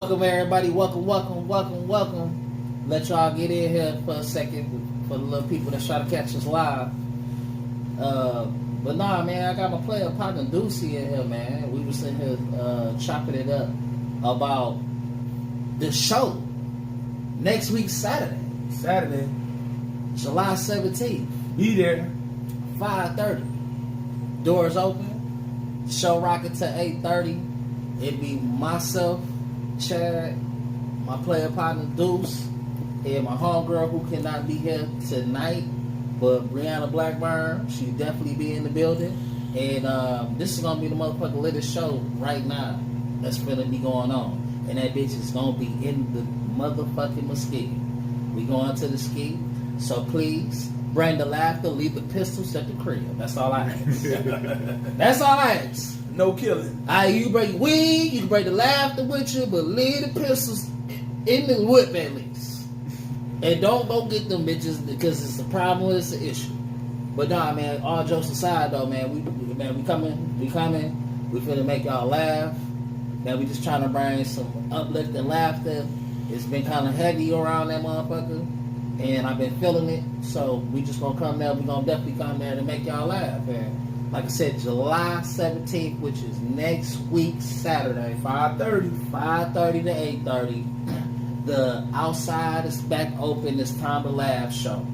Welcome everybody, welcome. Let y'all get in here for a second for the little people that try to catch us live. But nah, man, I got my player partner Deucey in here, man. We was in here chopping it up about the show next week, Saturday, July 17th. Be there. 5:30. Doors open. Show rocking to 8:30. It'd be myself, Chad, my player partner Deuce, and my homegirl who cannot be here tonight, but Brianna Blackburn. She definitely be in the building. And this is gonna be the motherfucking latest show right now that's gonna be going on. And that bitch is gonna be in the motherfucking Mesquite. We going to the ski. So please bring the laughter, leave the pistols at the crib. That's all I ask. That's all I ask. No killing. You bring weed, you can bring the laughter with you, but leave the pistols in the whip at least. And don't go get them bitches because it's a problem, it's an issue. But nah, man, all jokes aside though, man, we coming. We finna make y'all laugh. Man, we just trying to bring some uplifting laughter. It's been kind of heavy around that motherfucker, and I've been feeling it. So we just gonna come there. We gonna definitely come there to make y'all laugh. And like I said, July 17th, which is next week, Saturday, 5:30 to 8:30. The outside is back open. It's Time to Laugh show,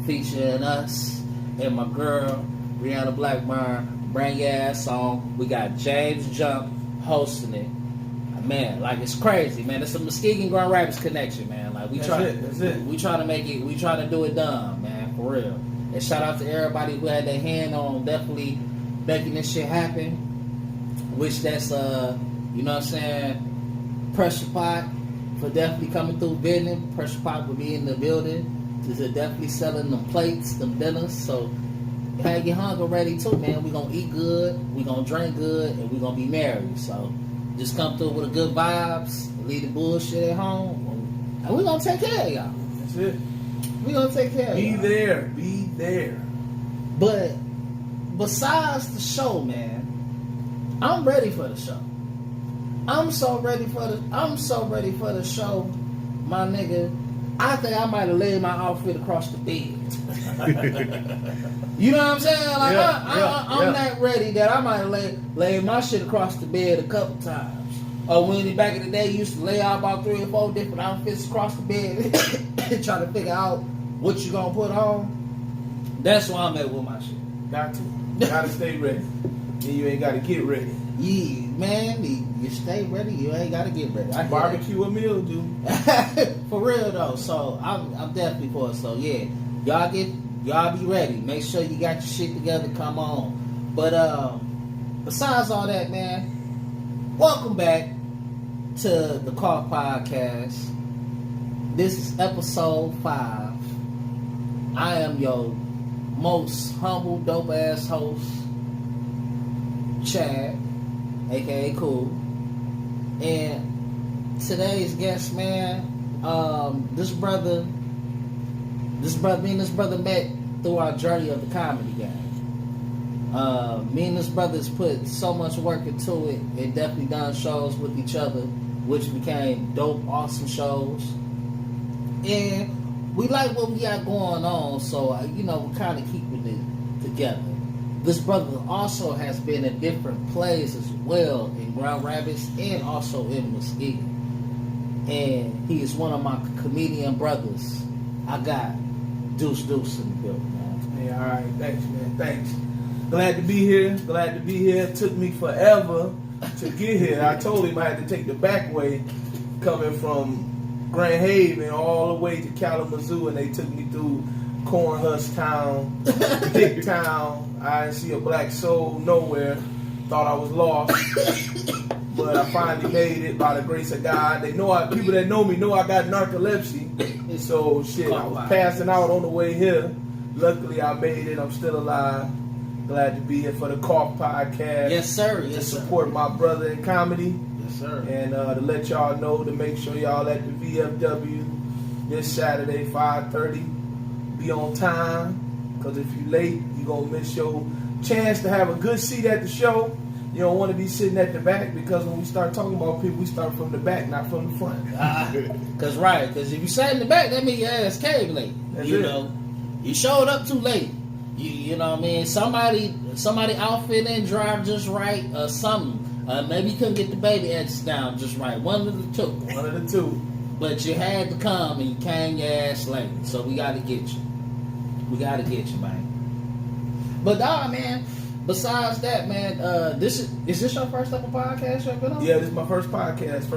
featuring us and my girl Brianna Blackburn. Bring your ass on. We got James Jump hosting it. Man, like it's crazy, man. It's a Muskegon Grand Rapids connection, man. Like That's it. We try to make it. We try to do it done, man, for real. And shout out to everybody who had their hand on definitely making this shit happen. Which that's you know what I'm saying, Pressure Pot for definitely coming through business. Pressure Pot will be in the building. They're definitely selling them plates, them dinners. So have your hunger ready too, man. We gonna eat good, we gonna drink good, and we gonna be merry. So just come through with a good vibes, leave the bullshit at home, and we gonna take care of y'all. That's it. We gonna take care of y'all. Be there. But besides the show, man, I'm ready for the show. I'm so ready for the show, my nigga. I think I might have laid my outfit across the bed. You know what I'm saying? Like I'm that ready that I might have laid my shit across the bed a couple times. Or when back in the day, you used to lay out about 3 or 4 different outfits across the bed and try to figure out what you gonna put on. That's where I'm at with my shit. Got to. Gotta stay ready. And you ain't gotta get ready. Yeah, man, you stay ready. You ain't gotta get ready. Barbecue a meal, dude. For real though. So I'm definitely for it. So yeah, y'all be ready. Make sure you got your shit together. Come on. But besides all that, man, welcome back to the Cough Podcast. This is episode 5. I am your most humble, dope ass host, Chad, aka Cool. And today's guest, man, this brother met through our journey of the comedy game. Me and this brother's put so much work into it and definitely done shows with each other, which became dope, awesome shows. And we like what we got going on, so we're kind of keeping it together. This brother also has been in different plays as well in Grand Rapids and also in Muskegon. And he is one of my comedian brothers. I got Deuce in the building, man. Hey, all right, thanks, man. Thanks. Glad to be here. It took me forever to get here. I told him I had to take the back way, coming from Grand Haven all the way to Kalamazoo, and they took me through Cornhusk Town, Dick Town. I didn't see a black soul nowhere. Thought I was lost, but I finally made it by the grace of God. People that know me know I got narcolepsy, so shit, I was passing out on the way here. Luckily, I made it. I'm still alive. Glad to be here for the Cough Podcast. Yes, sir. To support my brother in comedy. Yes, sir. And to let y'all know, to make sure y'all at the VFW this Saturday, 5:30. Be on time, because if you late, you're going to miss your chance to have a good seat at the show. You don't want to be sitting at the back because when we start talking about people, we start from the back, not from the front. Cause if you sat in the back, that means your ass came late. That's you it. know, you showed up too late. You know what I mean? Somebody outfit and drive just right or something. Maybe you couldn't get the baby edges down just right. One of the two. One of the two. But you had to come and you came your ass late. So we got to get you. We got to get you, man. But man. Besides that, man, is this your first ever podcast you ever been on? Yeah, this is my first podcast.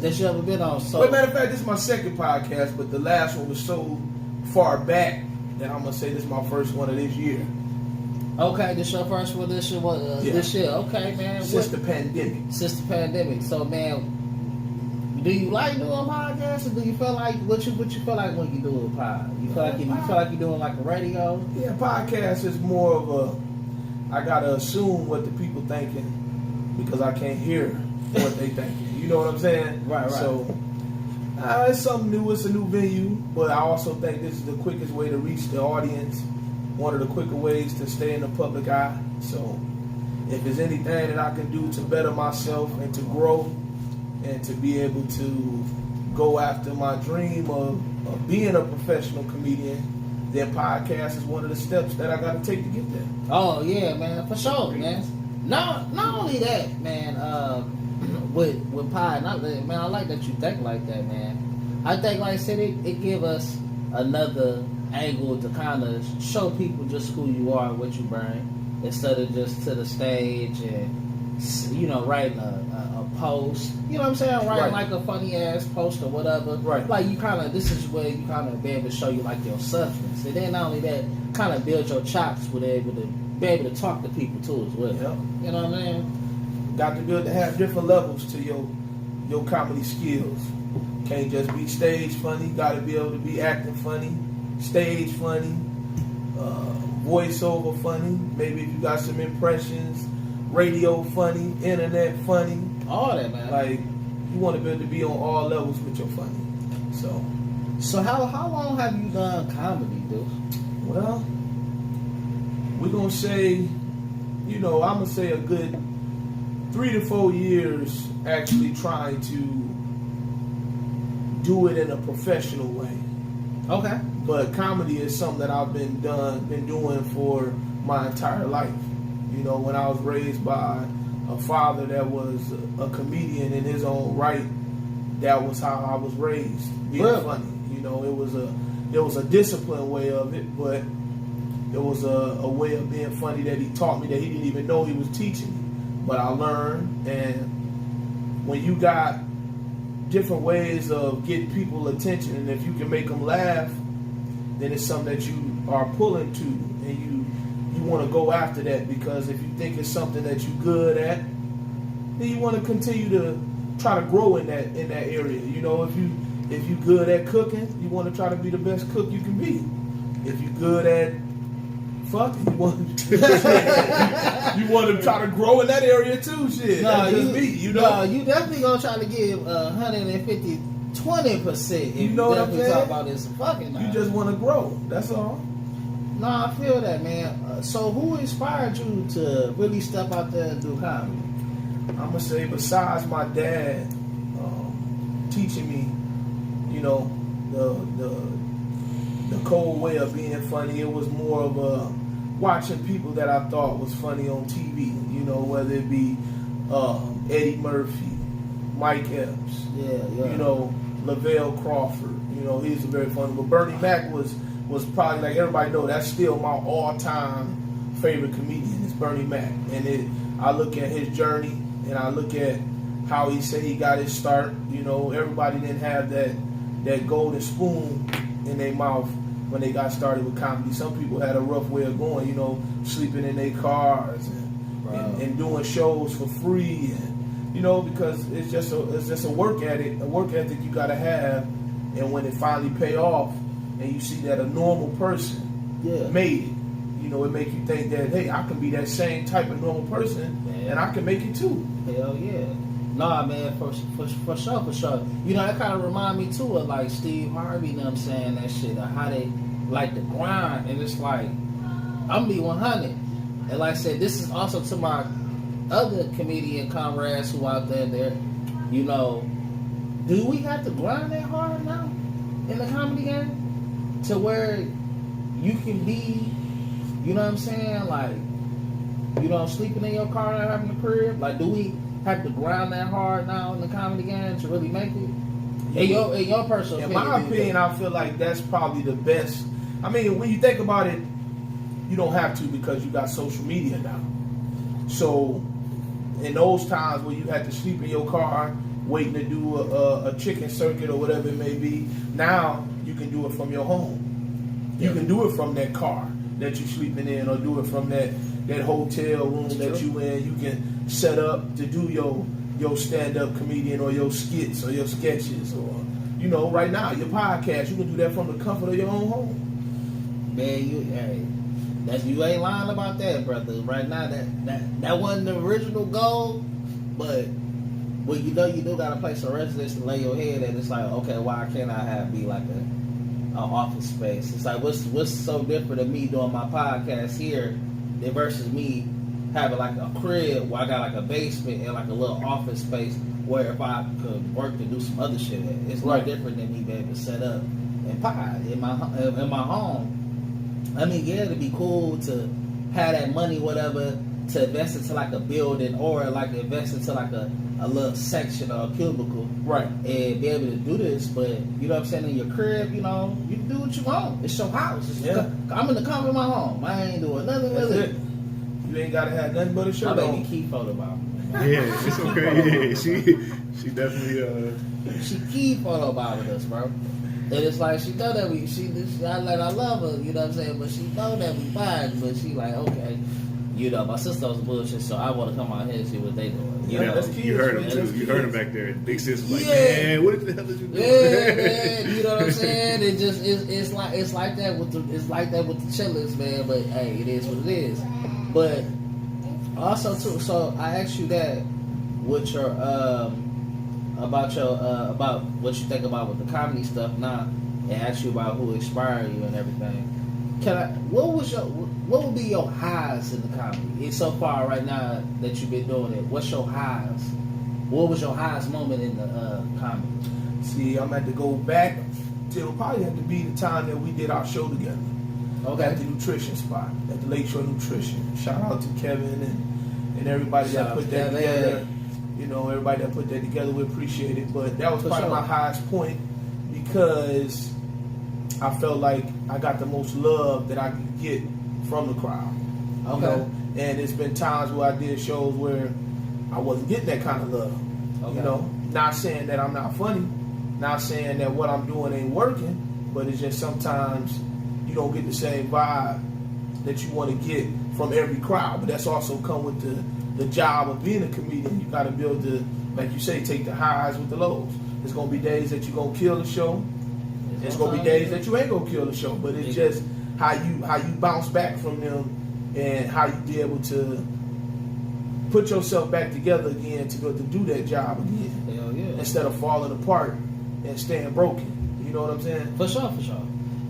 That you ever been on? So, but matter of fact, this is my second podcast, but the last one was so far back that I'm gonna say this is my first one of this year. Okay, this your first one this year. This year, okay, man. Since the pandemic. Since the pandemic. So, man, do you like doing podcasts, or do you feel like what you feel like when you do a pod? You feel like you're doing like a radio? Yeah, podcast is more of a. I gotta assume what the people thinking because I can't hear what they thinking. You know what I'm saying? Right. So it's something new. It's a new venue, but I also think this is the quickest way to reach the audience. One of the quicker ways to stay in the public eye. So if there's anything that I can do to better myself and to grow and to be able to go after my dream of being a professional comedian, then podcast is one of the steps that I got to take to get there. Oh yeah, man, for sure, man. Not only that, man. With pod, man, I like that you think like that, man. I think, like I said, it give us another angle to kind of show people just who you are and what you bring, instead of just to the stage and writing a post. You know what I'm saying? Writing like a funny ass post or whatever. Right. Like this is where you kind of be able to show you like your substance, and then not only that, kind of build your chops with able to be able to talk to people too as well. Yep. You know what I mean? Got to be able to have different levels to your comedy skills. Can't just be stage funny. Got to be able to be acting funny, stage funny, voiceover funny. Maybe if you got some impressions, radio funny, internet funny. All that, man. Like you want to be able to be on all levels with your funny. So how long have you done comedy, dude? Well, we're gonna say, I'm gonna say a good 3 to 4 years actually trying to do it in a professional way. Okay. But comedy is something that I've been doing for my entire life. When I was raised by a father that was a comedian in his own right, that was how I was raised, being funny. It was a disciplined way of it, but it was a way of being funny that he taught me that he didn't even know he was teaching me. But I learned, and when you got different ways of getting people attention, and if you can make them laugh, then it's something that you are pulling to, and you want to go after that, because if you think it's something that you're good at, then you want to continue to try to grow in that area. If you good at cooking, you want to try to be the best cook you can be. If you're good at fucking, you want to try to grow in that area too. Shit, No, you definitely gonna try to give 150, 20%. You know what I'm saying? Talk about this fucking. You just want to grow. That's all. No, I feel that, man. So who inspired you to really step out there and do comedy? I'm gonna say, besides my dad teaching me, the cold way of being funny, it was more of watching people that I thought was funny on TV. Whether it be Eddie Murphy, Mike Epps, Lavelle Crawford. He's very funny. But Bernie Mac was probably, like everybody know, that's still my all-time favorite comedian. It's Bernie Mac, and I look at his journey, and I look at how he said he got his start. Everybody didn't have that golden spoon in their mouth when they got started with comedy. Some people had a rough way of going, sleeping in their cars and doing shows for free, and because it's just a work ethic you gotta have, and when it finally pay off, and you see that a normal person made it, it make you think that, hey, I can be that same type of normal person, and I can make it too. Hell yeah. Nah, man, for sure. That kind of remind me too of like Steve Harvey, you know what I'm saying, that shit, of how they like the grind, and it's like, I'm be 100. And like I said, this is also to my other comedian comrades who out there, you know, do we have to grind that hard now in the comedy game to where you can be, you know what I'm saying, like, you know, sleeping in your car and having a crib? Like, do we have to grind that hard now in the comedy game to really make it? In your personal opinion? In my opinion, I feel like that's probably the best. I mean, when you think about it, you don't have to because you got social media now. So, in those times where you had to sleep in your car, waiting to do a chicken circuit or whatever it may be, now you can do it from your home. You can do it from that car that you're sleeping in, or do it from that hotel room that you in. You can set up to do your stand-up comedian or your skits or your sketches, or, you know, right now, your podcast, you can do that from the comfort of your own home. Man, you ain't lying about that, brother. Right now, that wasn't the original goal, but well, you do got a place of residence to lay your head at. It's like, okay, why can't I be like an office space? It's like, what's so different than me doing my podcast here than versus me having like a crib where I got like a basement and like a little office space where if I could work to do some other shit at. It's no different than me being able to set up and pie in my home. I mean, yeah, it'd be cool to have that money, whatever, to invest into like a building or like invest into like a little section or a cubicle, right? And be able to do this, but you know what I'm saying, in your crib, you know, you can do what you want. It's your house. I'm in the comfort of my home. I ain't doing nothing with it. You ain't gotta have nothing but a shirt on. My baby Keith photo about me. Yeah, it's okay. Yeah, she definitely she keep photo about us, bro. And it's like she know that I love her, you know what I'm saying, but she know that we fine, but she like, okay, you know, my sister was bullshit, so I want to come out here and see what they doing. You know, you heard him too. You heard him back there. Big sis was like, man, what the hell did you do? Yeah, man, you know what I'm saying? It just it's like that with the chillers, man. But hey, it is what it is. But also too, so I asked you that with your about what you think about with the comedy stuff now, and asked you about who inspired you and everything. What would be your highs in the comedy? It's so far right now that you've been doing it. What's your highs? What was your highest moment in the comedy? See, I'm at to go back till probably have to be the time that we did our show together. Okay. At the nutrition spot, at the Lakeshore Nutrition. Shout out to Kevin and everybody that put that together. You know, everybody that put that together, we appreciate it. But that was probably my highest point because I felt like I got the most love that I could get from the crowd. Okay. You know? And it's been times where I did shows where I wasn't getting that kind of love. Okay. You know, not saying that I'm not funny, not saying that what I'm doing ain't working, but it's just sometimes you don't get the same vibe that you want to get from every crowd. But that's also come with the job of being a comedian. You got to be able to, like you say, take the highs with the lows. There's going to be days that you're going to kill the show. There's going to be days that you ain't going to kill the show. But it's just how you bounce back from them and how you be able to put yourself back together again to go to do that job again. Hell yeah. Instead of falling apart and staying broken. You know what I'm saying? For sure.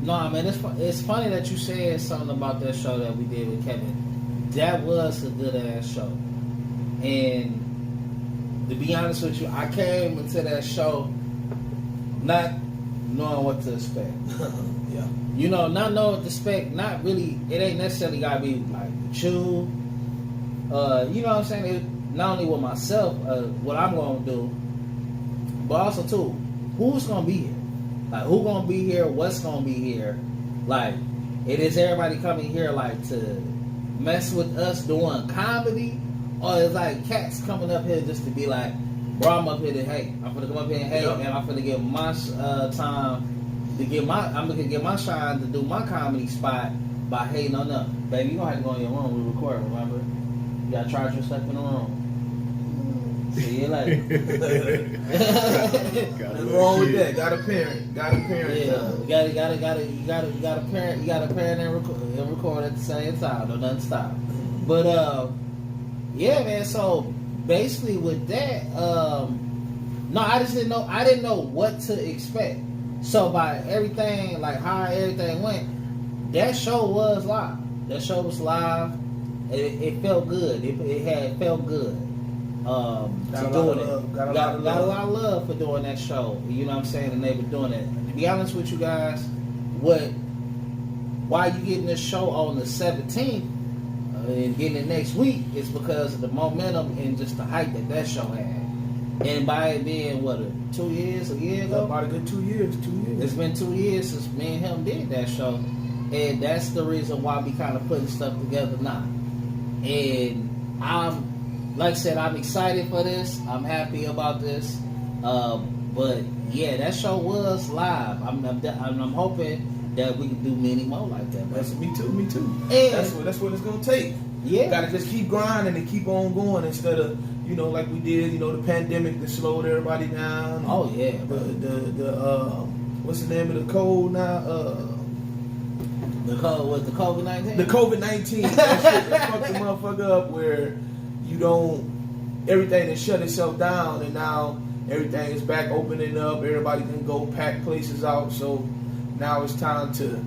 No, man, it's funny that you said something about that show that we did with Kevin. That was a good ass show. And to be honest with you, I came into that show not knowing what to expect. Yeah. You know, not knowing what to expect, not really, it ain't necessarily gotta be like chew. You know what I'm saying? Not only with myself, what I'm gonna do, but also too, who's gonna be here? Like, who gonna be here? What's gonna be here? Like, it is everybody coming here like to mess with us doing comedy, or it's like cats coming up here just to be like, bro, I'm up here to hate. I'm gonna come up here and hate, and I'm gonna get my time to get I'm gonna get my shine to do my comedy spot by hating on them. Baby, you gonna have to go in your room. We record, remember? You gotta charge yourself in the room. See you later. What's wrong with that? Got a parent. Yeah, you got a parent. You got a parent and record at the same time. Don't nothing stop. But yeah, man. So basically, with that, no, I just didn't know. I didn't know what to expect. So by everything, like how everything went, that show was live. That show was live, It felt good. It felt good. Got To a lot doing of it. love. Got a Got lot a of lot of love for doing that show. You know what I'm saying? And they were doing it. To be honest with you guys, why you getting this show on the 17th and getting it next week is because of the momentum and just the hype that show had. And by it being, what, 2 years, a year ago? About a good 2 years. 2 years. It's been 2 years since me and him did that show. And that's the reason why we kind of putting stuff together now. And like I said, I'm excited for this. I'm happy about this. But yeah, that show was live. I'm hoping that we can do many more like that. That's me too. Me too. And- That's what it's gonna take. Yeah. Gotta just keep grinding and keep on going instead of like we did. The pandemic that slowed everybody down. Oh yeah. The what's the name of the code now? The COVID-19. The COVID-19. That shit that fucked the motherfucker up where everything has shut itself down and now everything is back opening up. Everybody can go pack places out. So now it's time to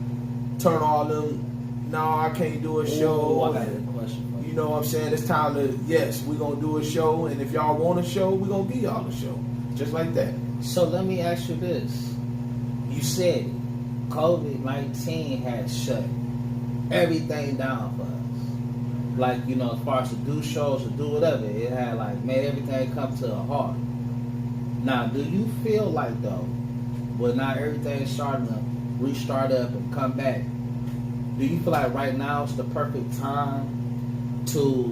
turn all them. No, I can't do a show. I got a question for you. You know what I'm saying? It's time to, yes, we're going to do a show. And if y'all want a show, we're going to give y'all a show. Just like that. So let me ask you this. You said COVID-19 had shut everything down for us. Like, as far as to do shows or do whatever, it had made everything come to a halt. Now, do you feel like though, when now everything's starting to restart up and come back, do you feel like right now is the perfect time to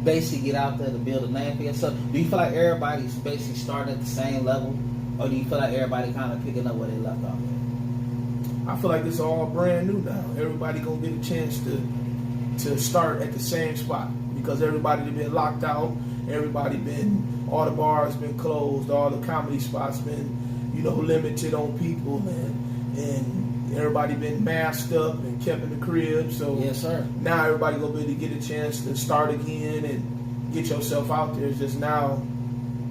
basically get out there to build a name for yourself? Do you feel like everybody's basically starting at the same level? Or do you feel like everybody kind of picking up where they left off? I feel like it's all brand new now. Everybody going to get a chance to start at the same spot because everybody been locked out. All the bars been closed. All the comedy spots been, limited on people. And everybody been masked up and kept in the crib. So Yes, sir. now everybody going to be able to get a chance to start again and get yourself out there. It's just now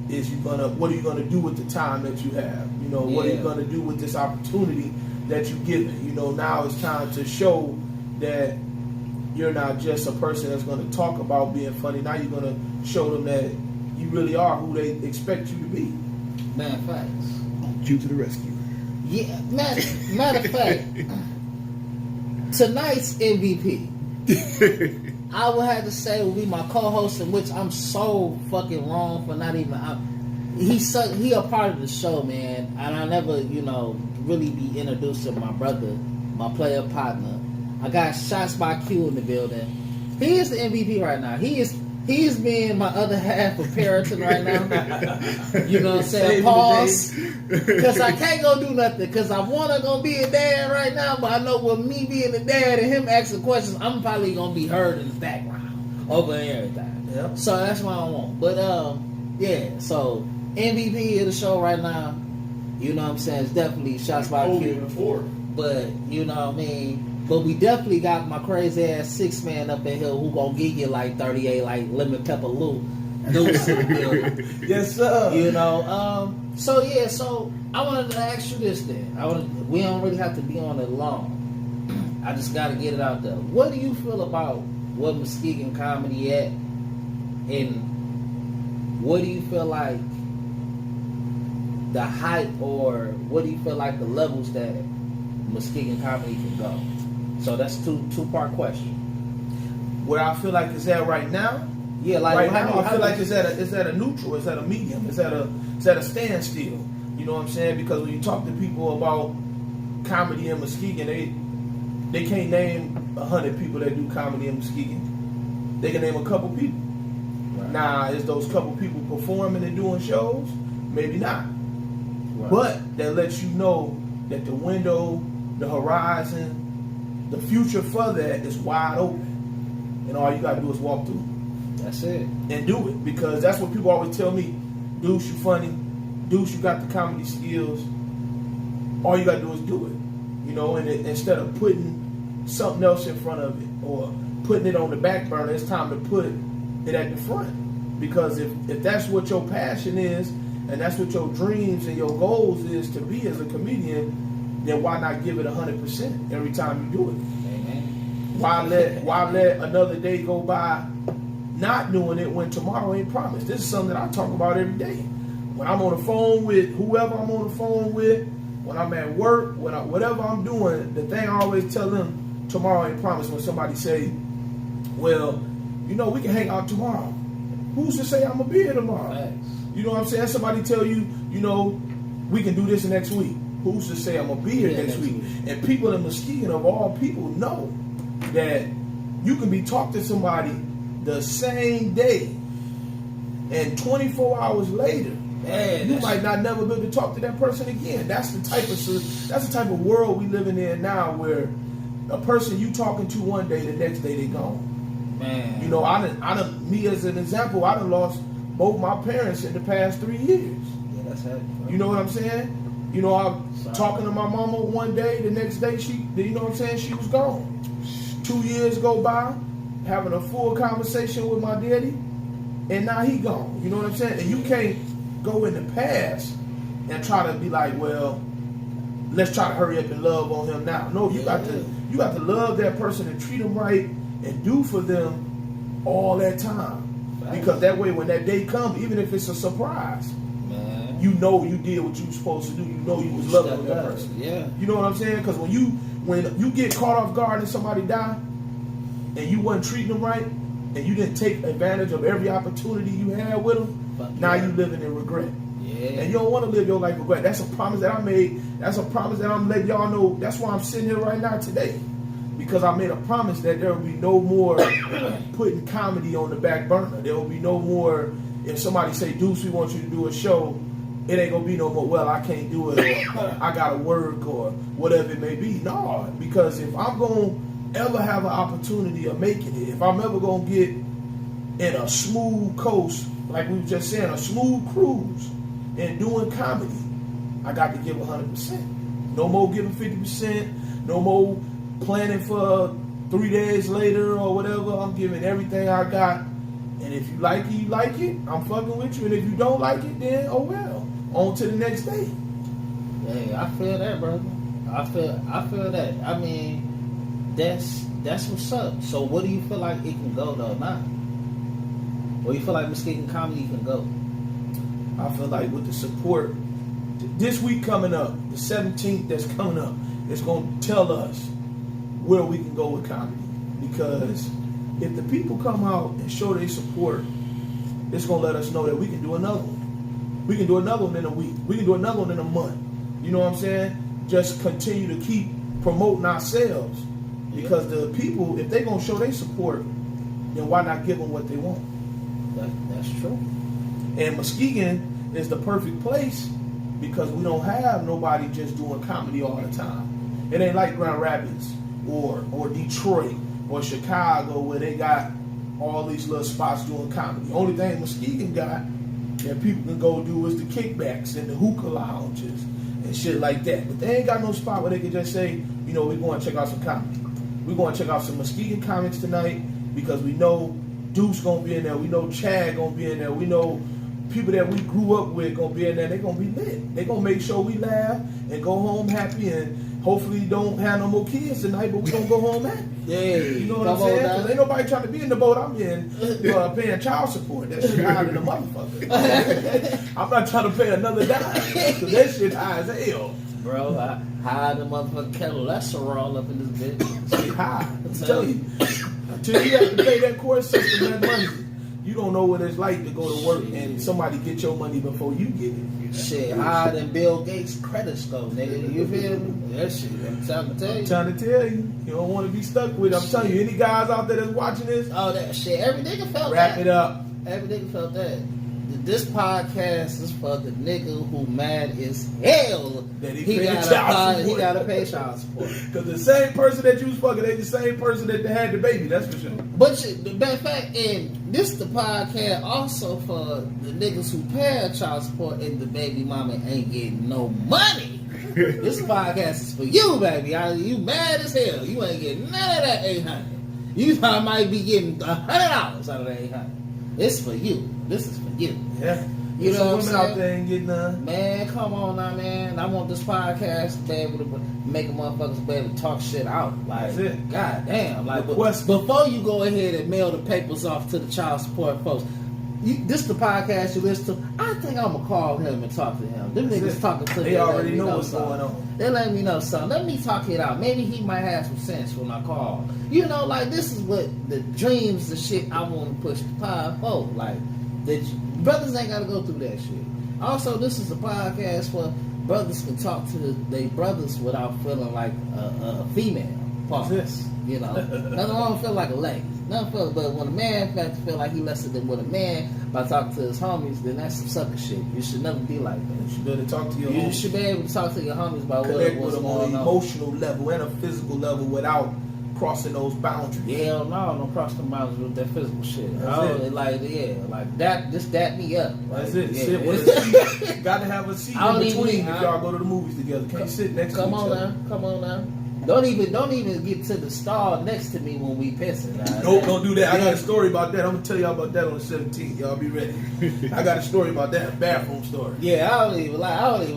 what are you going to do with the time that you have? What are you going to do with this opportunity that you're given? Now it's time to show that you're not just a person that's going to talk about being funny. Now you're going to show them that you really are who they expect you to be. Man, facts. Cue to the rescue. Yeah, matter of fact, tonight's MVP, I would have to say will be my co-host, in which I'm so fucking wrong for not even. He a part of the show, man, and I never, really be introducing my brother, my player partner. I got Shots by Q in the building. He is the MVP right now. He is being my other half of parenting right now. You know what I'm saying? Pause. Because I can't go do nothing. Because I want to go be a dad right now. But I know with me being a dad and him asking questions, I'm probably going to be heard in the background over everything. Yep. So that's what I want. But, yeah. So, MVP of the show right now, you know what I'm saying? It's definitely Shots by Q. But, you know what I mean? But we definitely got my crazy ass 6-man up in here who gonna give you 38 lemon pepper Lou. Yes, sir. So yeah, so I wanted to ask you this then. We don't really have to be on it long. I just gotta get it out there. What do you feel about what Muskegon comedy at? And what do you feel like the hype, or what do you feel like the levels that Muskegon comedy can go? So that's two-part question. Where I feel like it's at right now. Yeah, right now I feel like it's at a neutral, it's at a medium, it's at a standstill. You know what I'm saying? Because when you talk to people about comedy in Muskegon, they can't name 100 people that do comedy in Muskegon. They can name a couple people. Right. Now, is those couple people performing and doing shows? Maybe not. Right. But that lets you know that the window, the horizon, the future for that is wide open. And all you got to do is walk through. That's it. And do it. Because that's what people always tell me. Deuce, you funny. Deuce, you got the comedy skills. All you got to do is do it. And instead of putting something else in front of it or putting it on the back burner, it's time to put it at the front. Because if that's what your passion is, and that's what your dreams and your goals is to be as a comedian, then why not give it 100% every time you do it? Amen. Why let another day go by not doing it when tomorrow ain't promised? This is something that I talk about every day. When I'm on the phone with whoever I'm on the phone with, when I'm at work, whatever I'm doing, the thing I always tell them, tomorrow ain't promised. When somebody say, well, you know, we can hang out tomorrow. Who's to say I'm going to be here tomorrow? Thanks. You know what I'm saying? Somebody tell you, you know, we can do this next week. Who's to say I'm going to be here next week? And people in Muskegon, of all people, know that you can be talking to somebody the same day, and 24 hours later, you might not never be able to talk to that person again. That's the type of world we living in now, where a person you talking to one day, the next day they gone. Man, you know, me as an example, I done lost both my parents in the past 3 years. Yeah, that's heavy. You know what I'm saying? You know, I'm talking to my mama one day, the next day you know what I'm saying, she was gone. 2 years go by, having a full conversation with my daddy, and now he gone. You know what I'm saying? And you can't go in the past and try to be like, well, let's try to hurry up and love on him now. No, you got to love that person and treat them right and do for them all that time. Because that way, when that day comes, even if it's a surprise, man, you know you did what you were supposed to do. You know you was loving that person. Yeah. You know what I'm saying? Because when you get caught off guard and somebody die, and you wasn't treating them right, and you didn't take advantage of every opportunity you had with them, now you living in regret. Yeah. And you don't want to live your life regret. That's a promise that I made. That's a promise that I'm letting y'all know. That's why I'm sitting here right now today. Because I made a promise that there will be no more putting comedy on the back burner. There will be no more, if somebody say, Deuce, we want you to do a show, it ain't going to be no more, well, I can't do it, or I got to work, or whatever it may be. No, because if I'm going to ever have an opportunity of making it, if I'm ever going to get in a smooth coast, like we were just saying, a smooth cruise, and doing comedy, I got to give 100%. No more giving 50%, no more planning for 3 days later or whatever. I'm giving everything I got, and if you like it, you like it. I'm fucking with you, and if you don't like it, then oh well. On to the next day. Hey, I feel that, brother. I feel that. I mean, that's what's up. So, what do you feel like it can go though now? Where do you feel like Muskegon comedy can go? I feel like with the support, this week coming up, the 17th that's coming up, it's going to tell us where we can go with comedy. Because if the people come out and show their support, it's going to let us know that we can do another one. We can do another one in a week. We can do another one in a month. You know what I'm saying? Just continue to keep promoting ourselves. Because the people, if they're going to show their support, then why not give them what they want? That's true. And Muskegon is the perfect place because we don't have nobody just doing comedy all the time. It ain't like Grand Rapids or Detroit or Chicago where they got all these little spots doing comedy. The only thing Muskegon got that people can go do is the kickbacks and the hookah lounges and shit like that. But they ain't got no spot where they can just say, you know, we're going to check out some comedy. We're going to check out some Muskegon comics tonight because we know Deuce going to be in there. We know Chad going to be in there. We know people that we grew up with going to be in there. They're going to be lit. They're going to make sure we laugh and go home happy, and hopefully don't have no more kids tonight, but we're going to go home happy. Yeah, you know what I'm saying? Because ain't nobody trying to be in the boat I'm in paying child support. That shit higher than a motherfucker. I'm not trying to pay another dime because that shit high as hell. Bro, high the motherfucking cholesterol up in this bitch. Shit high. I'm telling you. Until you have to pay that court system that money, you don't know what it's like to go to work and somebody get your money before you get it. Shit, higher than Bill Gates' credit score, nigga. You feel me? That shit, I'm trying to tell you. I'm trying to tell you. You don't want to be stuck with it. I'm telling you, any guys out there that's watching this? Oh, that shit. Every nigga felt wrap that. It up. Every nigga felt that. This podcast is for the nigga who mad as hell that he gotta pay child support. Because the same person that you was fucking ain't the same person that had the baby, that's for sure. But the matter of fact, and this the podcast also for the niggas who pay child support and the baby mama ain't getting no money. This podcast is for you, baby. You mad as hell. You ain't getting none of that $800. You might be getting $100 out of that $800. It's for you. This is for you. Yeah. You There's know some what I'm women out saying? there ain't getting none. Man, come on now, man. I want this podcast to be able to make a motherfuckers be able to talk shit out. Like, That's it. God damn. Like, Request- before you go ahead and mail the papers off to the child support folks, this the podcast you listen to. I think I'm gonna call him and talk to him. Them That's niggas it. talking to me. They already let me know what's something. going on. They let me know something. Let me talk it out. Maybe he might have some sense when I call. You know, like this is what the dreams, the shit I want to push the pod for. Like, the brothers ain't gotta go through that shit. Also, this is a podcast where brothers can talk to their brothers without feeling like a female. Pause. Yes. You know, nothing wrong feel like a lady. Nothing feel, but when a man feel like he lesser than what a man by talking to his homies, then that's some sucker shit. You should never be like that. You should be able to talk to your You homies. should be able to talk to your homies about Connect what's with them on going an on. emotional level and a physical level without crossing those boundaries. Hell no, don't cross the boundaries with that physical shit. That's Oh, it. like that. Just dap me up. That's Like, it. yeah. Sit with a seat. Got to have a seat I don't in even between need- if y'all go to the movies together. Can't sit next to Come each on other. now, come on now. Don't even get to the stall next to me when we pissing. Nope, don't do that. I got a story about that. I'm gonna tell y'all about that on the 17th. Y'all be ready. I got a story about that. A bathroom story. Yeah, I don't even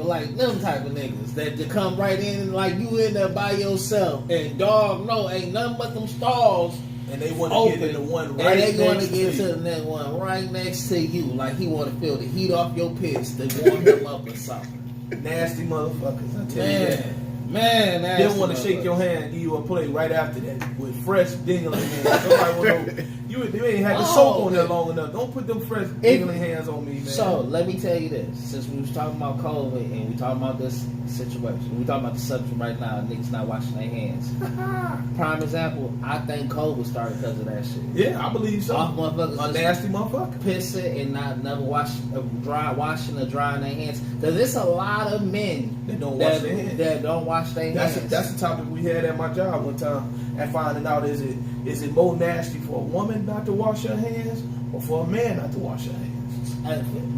like them type of niggas that come right in and like you in there by yourself and dog no ain't nothing but them stalls And they want to open get in the one and right they going next to get to you. the next one right next to you like he want to feel the heat off your piss to warm him up or something. Nasty motherfuckers. I tell you that. Man, They don't want to shake your hand and give you a plate right after that with fresh dingling hands. Somebody want to you ain't had the soap on there long enough. Don't put them fresh dingling hands on me, man. So let me tell you this: since we was talking about COVID and we talking about this situation, we talking about the subject right now. Niggas not washing their hands. Prime example: I think COVID started because of that shit. yeah, I believe so. Off motherfuckers A just nasty motherfucker. pissing and not never washing or drying their hands. Because there's a lot of men They don't wash their hands. that don't wash their hands. That's the topic we had at my job one time, and finding out is it more nasty for a woman not to wash her hands or for a man not to wash her hands?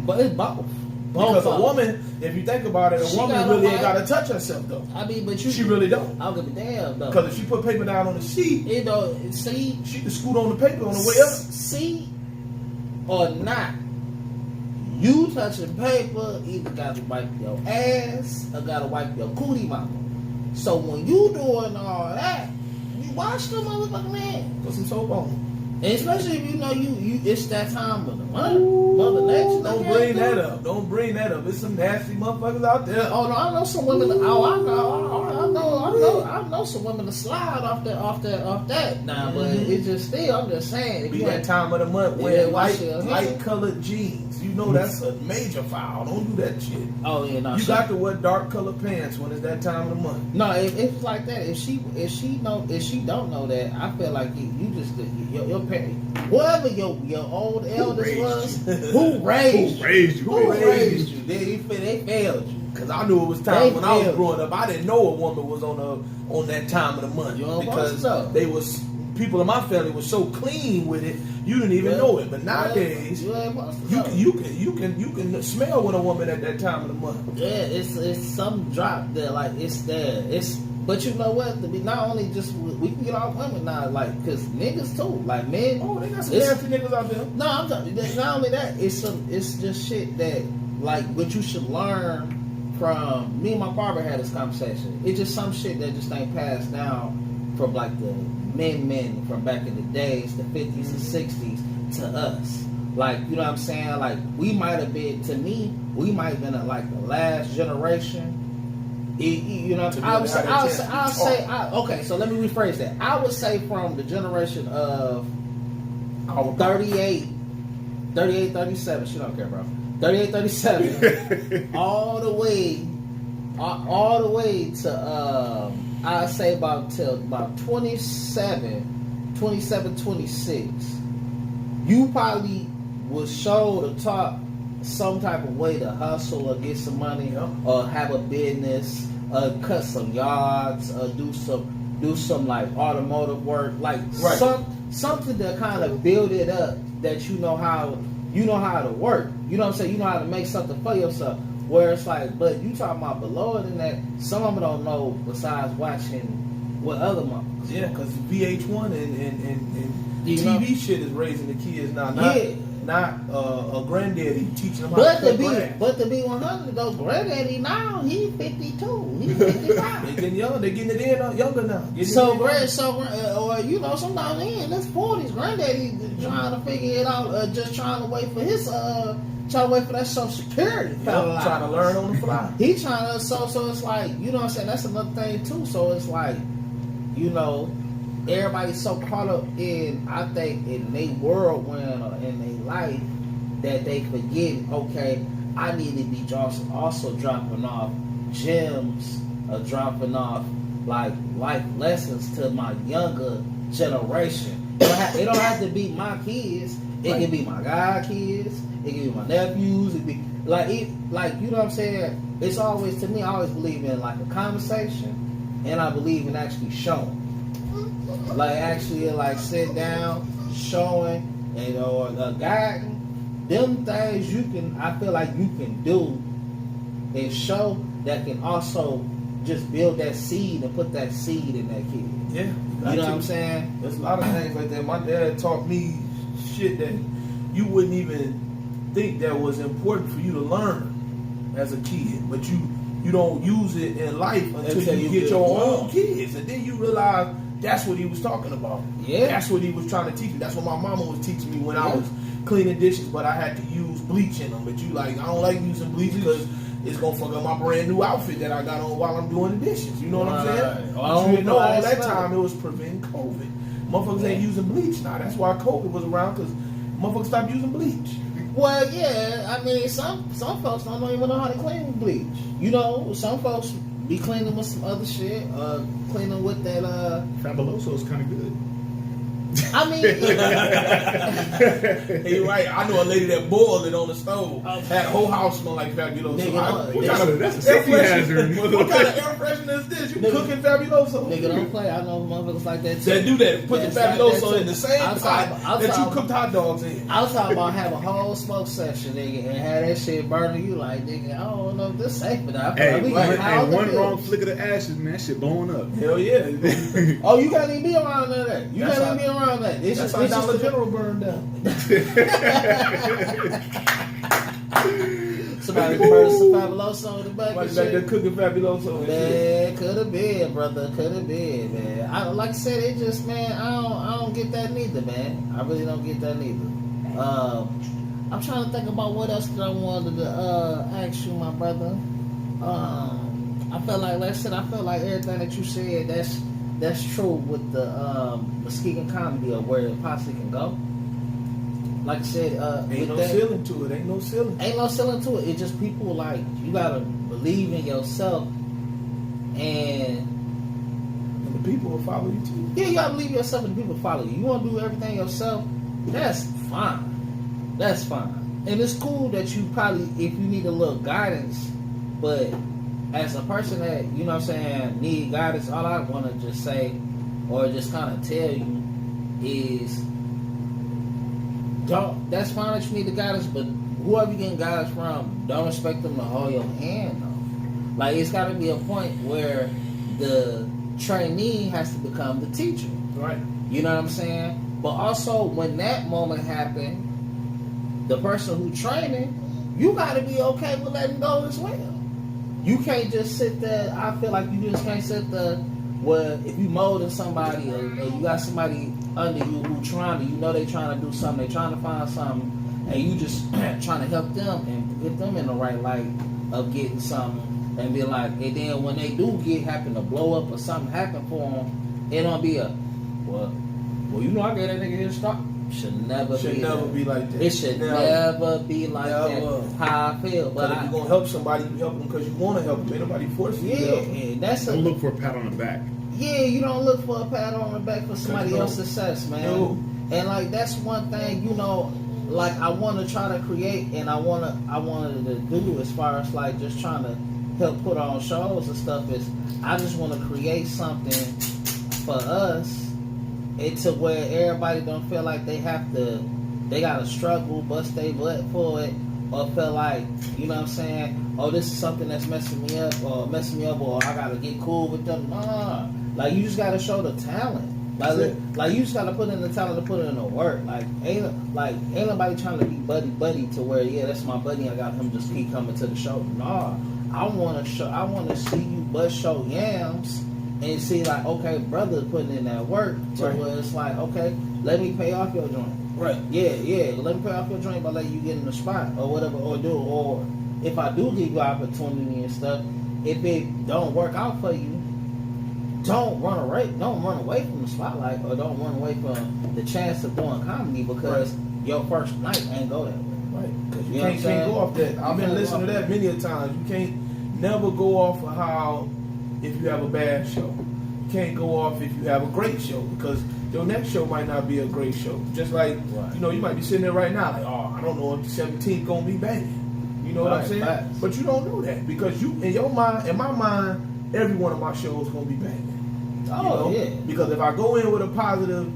But it's both. Because Both. a woman, if you think about it, a She woman gotta really ain't wipe. got to touch herself though. I mean, but you She really don't. I don't give a damn though. Because if she put paper down on the sheet, It don't see. she can scoot on the paper on the way up. See or not, you touching paper either got to wipe your ass or got to wipe your cootie mama. So when you doing all that, you wash the motherfucking hands. Put some soap on. And especially if you know you it's that time of the month. Mother Nature. Don't bring that up. Don't bring that up. There's some nasty motherfuckers out there. Oh no, I know some women. I know some women to slide off that. Nah, but it's just still. I'm just saying. If Be you that had time of the month Yeah, wearing wash light, your light hands. colored jeans. You know that's a major foul. Don't do that shit. oh yeah, no. You got to wear dark colored pants when it's that time of the month. No, if it's like that, if she don't know that, I feel like you just your parent, whoever your old elders raised was, you? who raised you? Who raised you? They failed you. Cause I knew it was time They when I was failed. growing up. I didn't know a woman was on that time of the month You don't because want to. they was people in my family was so clean with it. You didn't even know it. But nowadays, you ain't supposed to you know. you can smell when a woman at that time of the month. Yeah, it's some drop there, like it's there. But you know what? Not only just we can get off women now, like because niggas too, like men. Oh, they got some It's- nasty niggas out there. No, I'm talking. Not only that, it's just shit that like what you should learn from. Me and my barber had this conversation. It's just some shit that just ain't passed down from like the men from back in the days, the 50s and 60s to us. Like you know what I'm saying? Like we might have been to me, we might have been like the last generation. You know, To I would say, really have a chance to talk. okay. So let me rephrase that. I would say from the generation of Our 38, 37. She don't care, bro. 38, 37. all the way to I'd say about 27, 26. You probably was showed or taught some type of way to hustle or get some money or have a business, cut some yards, do some like automotive work, like Right. something to kind of build it up that you know how to work. You know what I'm saying? You know how to make something for yourself. Where it's like, but you talking about below than that, some of them don't know besides watching what other mothers. Yeah, because VH1 and You TV know? shit is raising the kids now. Yeah. not a granddaddy teaching them how But to to cut grass. be 100 though, granddaddy now he 52, he 55. They getting younger. They getting it in younger now. So or you know, sometimes they in his 40s, granddaddy trying to figure it out, just trying to wait for his trying to wait for that Social Security. Trying to learn on the fly. He trying to so it's like, you know what I'm saying, that's another thing too. So it's like, you know, everybody's so caught up in, I think, in their whirlwind or in their life that they forget, okay, I need to be also dropping off gems or dropping off like life lessons to my younger generation. It don't have to be my kids. It can be my god kids. It can be my nephews. It can be like you know what I'm saying. It's always, to me, I always believe in like a conversation, and I believe in actually showing. Like actually, like sit down, showing, and or guiding. Them things you can, I feel like you can do and show that can also just build that seed and put that seed in that kid. Yeah, You know what I'm saying? There's a lot of things like that. My dad taught me shit that you wouldn't even think that was important for you to learn as a kid, but you don't use it in life until you get your own kids, and then you realize that's what he was talking about. Yeah. That's what he was trying to teach me. That's what my mama was teaching me when I was cleaning dishes, but I had to use bleach in them. But you like, I don't like using bleach because it's gonna fuck up my brand new outfit that I got on while I'm doing the dishes. You know what I'm saying? But you didn't know all that time it was preventing COVID. Motherfuckers ain't using bleach now. That's why COVID was around, because motherfuckers stopped using bleach. Well, yeah, I mean, some folks don't even know how to clean with bleach. You know, some folks be cleaning with some other shit, cleaning with that, Fabuloso is kind of good. I mean, Hey, right. I know a lady that boiled it on the stove. Had the whole house smell like Fabuloso. That's a safety hazard. What kind of air freshener is this? You cooking Fabuloso? nigga, don't play. I know motherfuckers like that too. That do that. Put the Yes, like Fabuloso that in the too. same I'm pot talking- that you cooked hot dogs in. I was talking about have a whole smoke session, nigga, and have that shit burning you like, nigga, I don't know if this safe, but I feel Hey, like we got how one the wrong bills. flick of the ashes, man, that shit blowing up. Hell yeah. Oh, you can't even be around none of that. You That's can't how- even be around that. It's That's just, how it's just Dollar the- General burned down. somebody burst some Fabuloso in the back Somebody and back there shit. cooking Fabuloso and shit. Man, could have been, brother. Could have been, man. Like I said, it just, man, I don't get that neither, man. I really don't get that neither. I'm trying to think about what else that I wanted to ask you, my brother. I felt like, like I said, I felt like everything that you said, that's true with the Muskegon comedy or where it possibly can go. Like I said, Ain't no with that- ceiling to it. Ain't no ceiling. Ain't no ceiling to it. It's just people like, you gotta believe in yourself, and And the people will follow you too. yeah, you gotta believe in yourself and the people follow you. You wanna do everything yourself, that's fine. That's fine. And it's cool that you probably, if you need a little guidance, but as a person that, you know what I'm saying, need guidance, all I wanna just say, or just kinda tell you is, that's fine that you need the guidance, but whoever you getting guidance from, don't expect them to hold your hand though. Like, it's gotta be a point where the trainee has to become the teacher. Right. You know what I'm saying? But also, when that moment happened, the person who training, you gotta be okay with letting go as well. You can't just sit there. I feel like you just can't sit there. Well, if you molding somebody or you got somebody under you who you know they trying to do something, they trying to find something, and you just trying to help them and get them in the right light of getting something, and be like, and then when they do happen to blow up or something happen for them, it don't be a, well, you know I got that nigga here stop. Should never be like that. It should never be like Never. that. How I feel, But but if you're gonna help somebody, you help them because you want to help them. Ain't nobody forcing you to help them. yeah, that's Don't look for a pat on the back. yeah. You don't look for a pat on the back for somebody No. else's success, man. No. And like that's one thing, you know, like I want to try to create, and I wanted to do as far as like just trying to help put on shows and stuff is I just want to create something for us, and to where everybody don't feel like they gotta struggle, bust their butt for it, or feel like, you know what I'm saying, oh, this is something that's messing me up, or I gotta get cool with them. Nah. Like, you just gotta show the talent. Like you just gotta put in the talent to put in the work. Ain't nobody trying to be buddy to where that's my buddy. I got him just keep coming to the show. Nah, I want to see you bust show yams and see like okay, brother putting in that work to where it's like okay, let me pay off your joint. Right. Yeah. Let me pay off your joint by letting you get in the spot or whatever or if I do give you opportunity and stuff, if it don't work out for you. Don't run away from the spotlight or don't run away from the chance of doing comedy because your first night ain't go that way. Right. Because you can't go off that. I've been listening to that many a times. You can't never go off of how if you have a bad show. You can't go off if you have a great show because your next show might not be a great show. Just like, you might be sitting there right now like, oh, I don't know if the 17th going to be banging. You know what I'm saying? Facts. But you don't know that because you, in your mind, in my mind, every one of my shows is going to be banging. Yeah. Because if I go in with a positive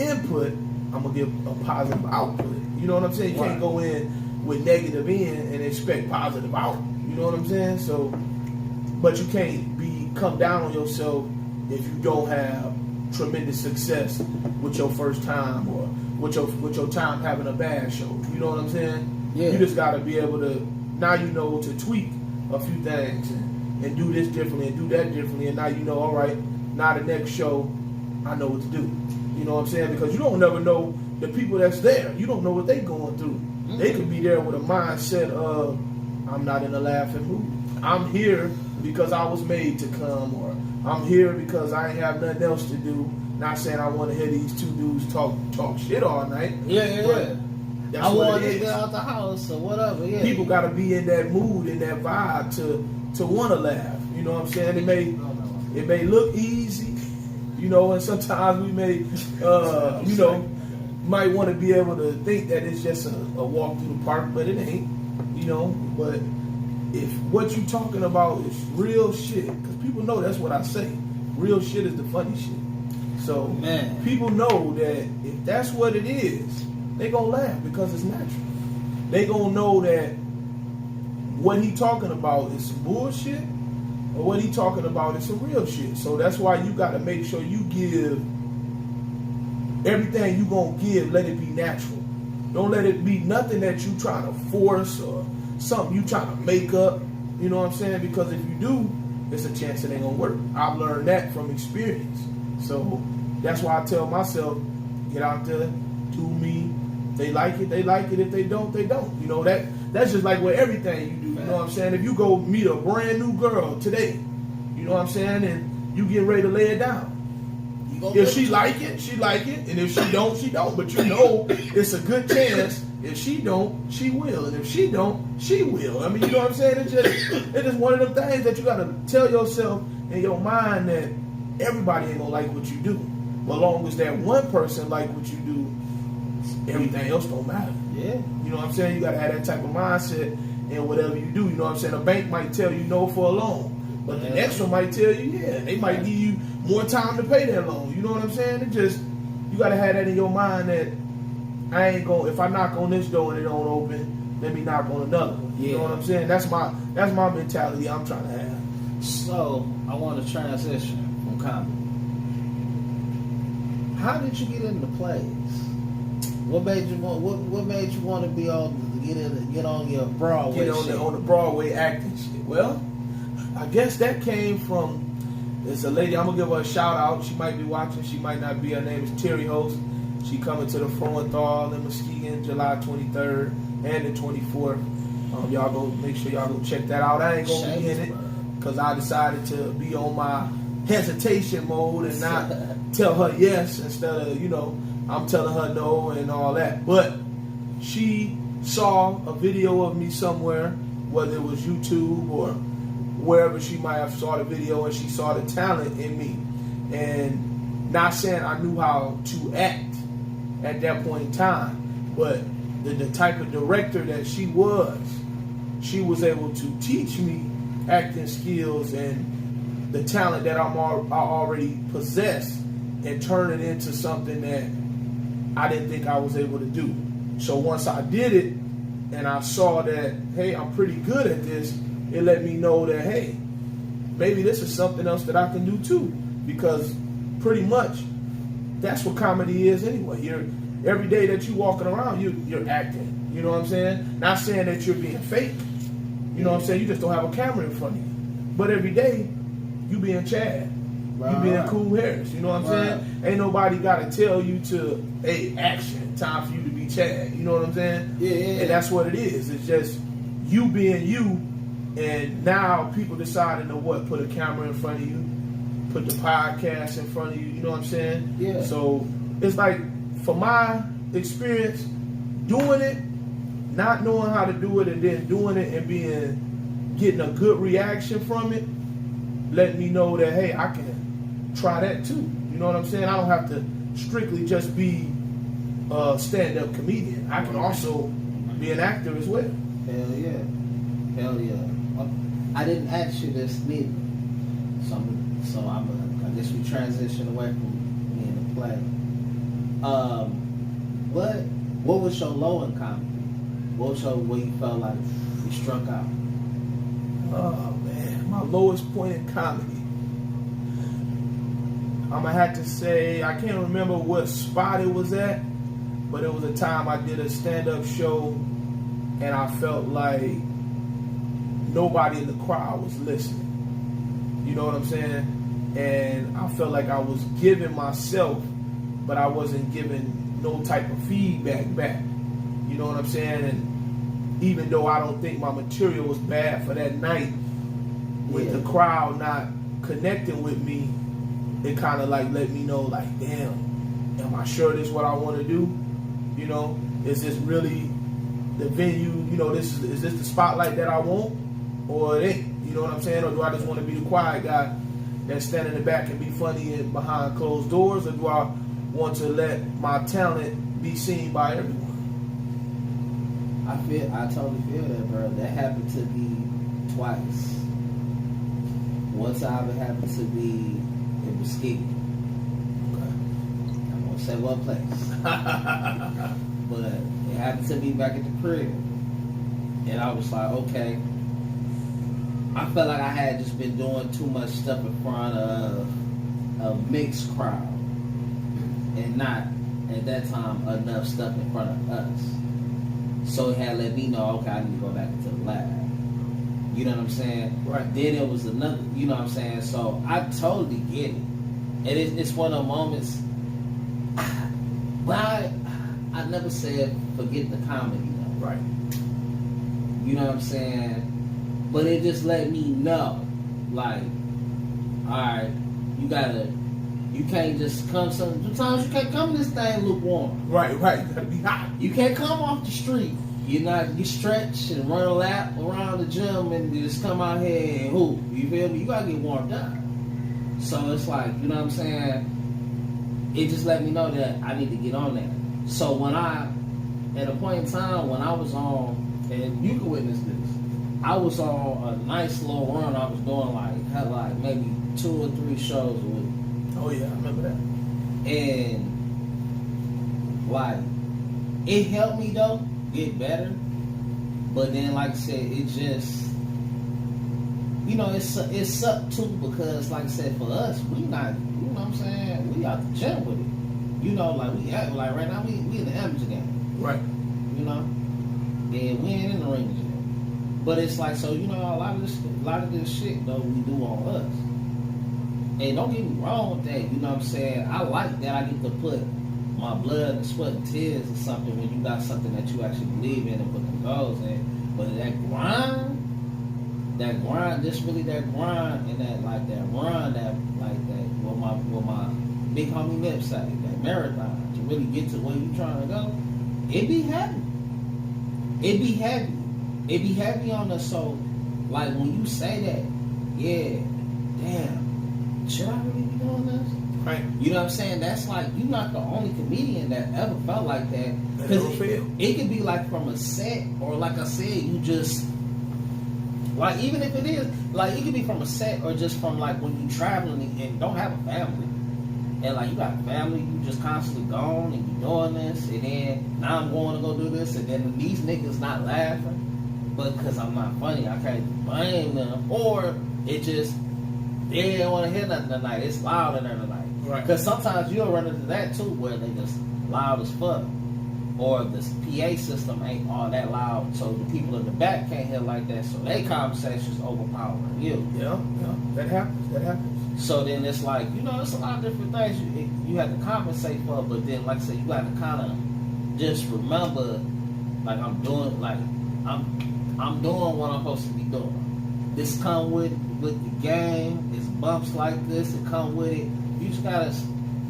input, I'm going to give a positive output. You know what I'm saying? You can't go in with negative in and expect positive out. You know what I'm saying? So, but you can't come down on yourself if you don't have tremendous success with your first time or with your time having a bad show. You know what I'm saying? Yeah. You just got to be able to, now you know to tweak a few things and do this differently and do that differently. And now you know, all right, now the next show, I know what to do. You know what I'm saying? Because you don't never know the people that's there. You don't know what they going through. Mm-hmm. They could be there with a mindset of, I'm not in a laughing mood. I'm here because I was made to come, or I'm here because I ain't have nothing else to do. Not saying I want to hear these two dudes talk shit all night. Yeah. That's I want to get out the house or whatever. Yeah. People got to be in that mood, in that vibe to want to laugh. You know what I'm saying? It may look easy, and sometimes we may, might want to be able to think that it's just a walk through the park, but it ain't, But if what you talking about is real shit, because people know that's what I say. Real shit is the funny shit. So people know that if that's what it is, they gonna laugh because it's natural. They gonna know that what he talking about is some bullshit, or what he talking about is some real shit. So that's why you got to make sure you give everything you gonna give. Let it be natural. Don't let it be nothing that you trying to force or something you trying to make up. You know what I'm saying? Because if you do, it's a chance it ain't gonna work. I've learned that from experience. So that's why I tell myself, get out there, do me. They like it, they like it. If they don't, they don't. That's just like with everything you do. You know what I'm saying? If you go meet a brand new girl today, you know what I'm saying, and you get ready to lay it down. If she like it, she like it, and if she don't, she don't. But it's a good chance. If she don't, she will, and if she don't, she will. I mean, you know what I'm saying? It's just one of them things that you got to tell yourself in your mind that everybody ain't gonna like what you do. But as long as that one person like what you do, everything else don't matter. Yeah. You know what I'm saying? You got to have that type of mindset in whatever you do. You know what I'm saying? A bank might tell you no for a loan, but the next one might tell you, yeah. They might give you more time to pay that loan. You know what I'm saying? You got to have that in your mind that I ain't going, if I knock on this door and it don't open, let me knock on another one. You know what I'm saying? That's my mentality I'm trying to have. So, I want to transition from comedy. How did you get into plays? What made you want to be on get on your Broadway? Get on the Broadway acting shit. Well, I guess that came from. There's a lady. I'm gonna give her a shout out. She might be watching. She might not be. Her name is Terry Host. She coming to the Froenthal in Muskegon, July 23rd and the 24th. Y'all go make sure y'all go check that out. I ain't gonna be in it because I decided to be on my hesitation mode and not tell her yes instead of I'm telling her no and all that. But she saw a video of me somewhere, whether it was YouTube or wherever she might have saw the video, and she saw the talent in me. And not saying I knew how to act at that point in time, but the type of director that she was able to teach me acting skills and the talent that I already possess and turn it into something that I didn't think I was able to do. So once I did it and I saw that, hey, I'm pretty good at this, it let me know that, hey, maybe this is something else that I can do too. Because pretty much that's what comedy is anyway. You're every day that you walking around, you're acting. You know what I'm saying? Not saying that you're being fake. You know what I'm saying? You just don't have a camera in front of you. But every day, you being Chad. Right, You being right. Cool Harris. You know what I'm saying? Ain't nobody got to tell you to, hey, action. Time for you to be Chad. You know what I'm saying? Yeah, yeah. And that's what it is. It's just you being you. And now people deciding to what? Put a camera in front of you. Put the podcast in front of you. You know what I'm saying? Yeah. So it's like, for my experience, doing it, not knowing how to do it, and then doing it and getting a good reaction from it, letting me know that, hey, I can try that too. You know what I'm saying? I don't have to strictly just be a stand-up comedian. I can also be an actor as well. Hell yeah. Hell yeah. I didn't ask you this neither. So I guess we transition away from being a play. What was your low in comedy? What was your where you felt like you struck out? Oh man, my lowest point in comedy. I'm gonna have to say, I can't remember what spot it was at, but it was a time I did a stand-up show and I felt like nobody in the crowd was listening. You know what I'm saying? And I felt like I was giving myself, but I wasn't giving no type of feedback back. You know what I'm saying? And even though I don't think my material was bad for that night, with the crowd not connecting with me, it kind of like let me know, like, damn, am I sure this is what I want to do? You know, is this really the venue? You know, is this the spotlight that I want, or it ain't? You know what I'm saying? Or do I just want to be the quiet guy that stand in the back and be funny and behind closed doors, or do I want to let my talent be seen by everyone? I totally feel that, bro. That happened to me twice. One time it happened to me in Mesquite. I won't say what place. But it happened to me back at the crib. And I was like, okay. I felt like I had just been doing too much stuff in front of a mixed crowd. And not, at that time, enough stuff in front of us. So it had let me know, okay, I need to go back into the lab. You know what I'm saying? Right. Then it was another, you know what I'm saying? So I totally get it. And it's one of the moments, but I never said forget the comedy though. Right. You know what I'm saying? But it just let me know, like, alright, you can't just come, sometimes you can't come to this thing lukewarm. Right. You gotta be hot. You can't come off the street. You stretch and run a lap around the gym and you just come out here and hoop. You feel me? You gotta get warmed up. So it's like, you know what I'm saying? It just let me know that I need to get on that. So when at a point in time when I was on, and you can witness this, I was on a nice little run. I was doing like maybe 2 or 3 shows a week. Oh yeah, I remember that. And like, it helped me though get better, but then like I said, it just, you know, it sucked too, because like I said, for us, we not, you know what I'm saying, we out the gym with it, you know, like we act like right now we in the amateur game, Right. you know, and we ain't in the ring yet. But it's like, so you know, a lot of this shit though we do on us. And don't get me wrong with that, you know what I'm saying? I like that I get to put my blood and sweat and tears or something when you got something that you actually believe in and put them goals in. But that grind, just really that grind and that like that run, that like that what my big homie Nip say, that marathon, to really get to where you trying to go, it be heavy. It be heavy. It be heavy on us. So like when you say that, yeah, damn, should I really be doing this? Right. You know what I'm saying? That's like, you're not the only comedian that ever felt like that. That ever feel. It could be like from a set, or like I said, you just, like even if it is, like it could be from a set, or just from like when you traveling and don't have a family. And like you got a family, you just constantly gone and you doing this, and then now I'm going to go do this, and then these niggas not laughing, but because I'm not funny, I can't blame them. Or it just, they didn't want to hear nothing tonight. It's loud in there tonight. Right. Because sometimes you'll run into that too, where they just loud as fuck, or the PA system ain't all that loud, so the people in the back can't hear like that, so their conversations overpowering you. Yeah, that happens. That happens. So then it's like, it's a lot of different things you have to compensate for, but then like I said, you got to kind of just remember, like I'm doing what I'm supposed to be doing. This come with the game. It's bumps like this. It come with it. You just gotta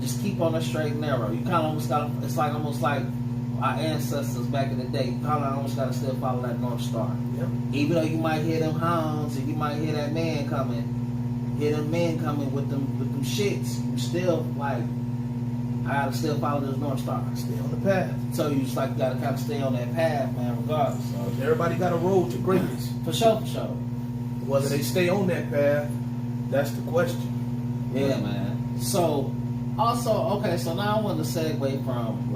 just keep on the straight and narrow. You kind of almost gotta. It's like almost like our ancestors back in the day. You kind of almost gotta still follow that North Star. Yep. Even though you might hear them hounds and you might hear that man coming. Hear them men coming with them shits. You still I gotta still follow this North Star. Stay on the path. So you just you gotta kind of stay on that path, man, regardless. So, Everybody got a road to greatness. for sure. Whether they stay on that path, that's the question. Yeah, man. So also, okay, so now I want to segue from